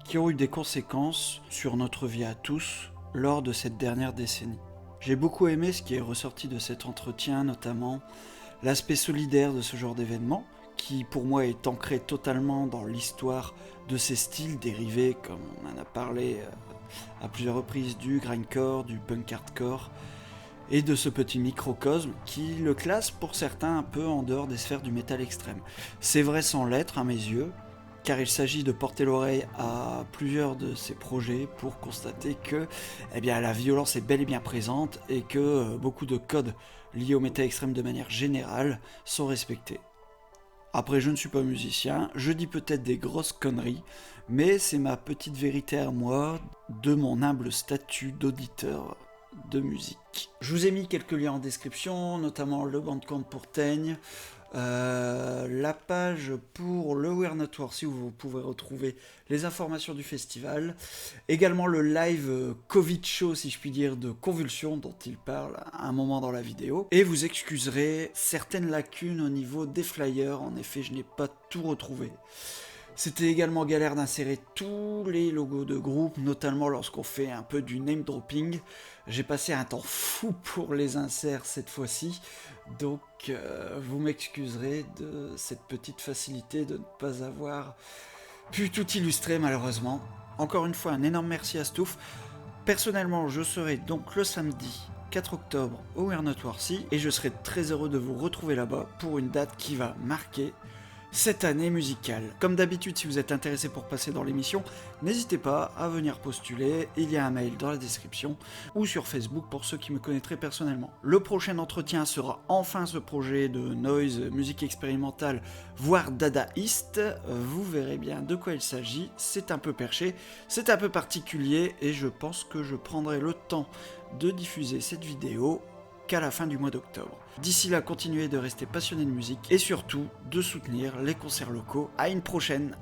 qui ont eu des conséquences sur notre vie à tous lors de cette dernière décennie. J'ai beaucoup aimé ce qui est ressorti de cet entretien, notamment l'aspect solidaire de ce genre d'événement, qui pour moi est ancré totalement dans l'histoire de ces styles dérivés, comme on en a parlé à plusieurs reprises, du grindcore, du punk hardcore, et de ce petit microcosme qui le classe pour certains un peu en dehors des sphères du métal extrême. C'est vrai sans l'être à mes yeux, car il s'agit de porter l'oreille à plusieurs de ces projets pour constater que la violence est bel et bien présente et que beaucoup de codes liés au métal extrême de manière générale sont respectés. Après, je ne suis pas musicien, je dis peut-être des grosses conneries, mais c'est ma petite vérité à moi de mon humble statut d'auditeur de musique. Je vous ai mis quelques liens en description, notamment le bandcamp pour Teigne, la page pour le We're Not Worthy où vous pouvez retrouver les informations du festival, également le live Covid show si je puis dire de Convulsion dont il parle à un moment dans la vidéo, et vous excuserez certaines lacunes au niveau des flyers, en effet je n'ai pas tout retrouvé. C'était également galère d'insérer tous les logos de groupe, notamment lorsqu'on fait un peu du name dropping. J'ai passé un temps fou pour les insérer cette fois-ci, donc vous m'excuserez de cette petite facilité de ne pas avoir pu tout illustrer malheureusement. Encore une fois, un énorme merci à Stouff. Personnellement, je serai donc le samedi 4 octobre au We're Not Worthy et je serai très heureux de vous retrouver là-bas pour une date qui va marquer cette année musicale. Comme d'habitude, si vous êtes intéressé pour passer dans l'émission, n'hésitez pas à venir postuler, il y a un mail dans la description, ou sur Facebook pour ceux qui me connaîtraient personnellement. Le prochain entretien sera enfin ce projet de noise, musique expérimentale, voire dadaïste. Vous verrez bien de quoi il s'agit, c'est un peu perché, c'est un peu particulier, et je pense que je prendrai le temps de diffuser cette vidéo qu'à la fin du mois d'octobre. D'ici là, continuez de rester passionné de musique et surtout de soutenir les concerts locaux. À une prochaine!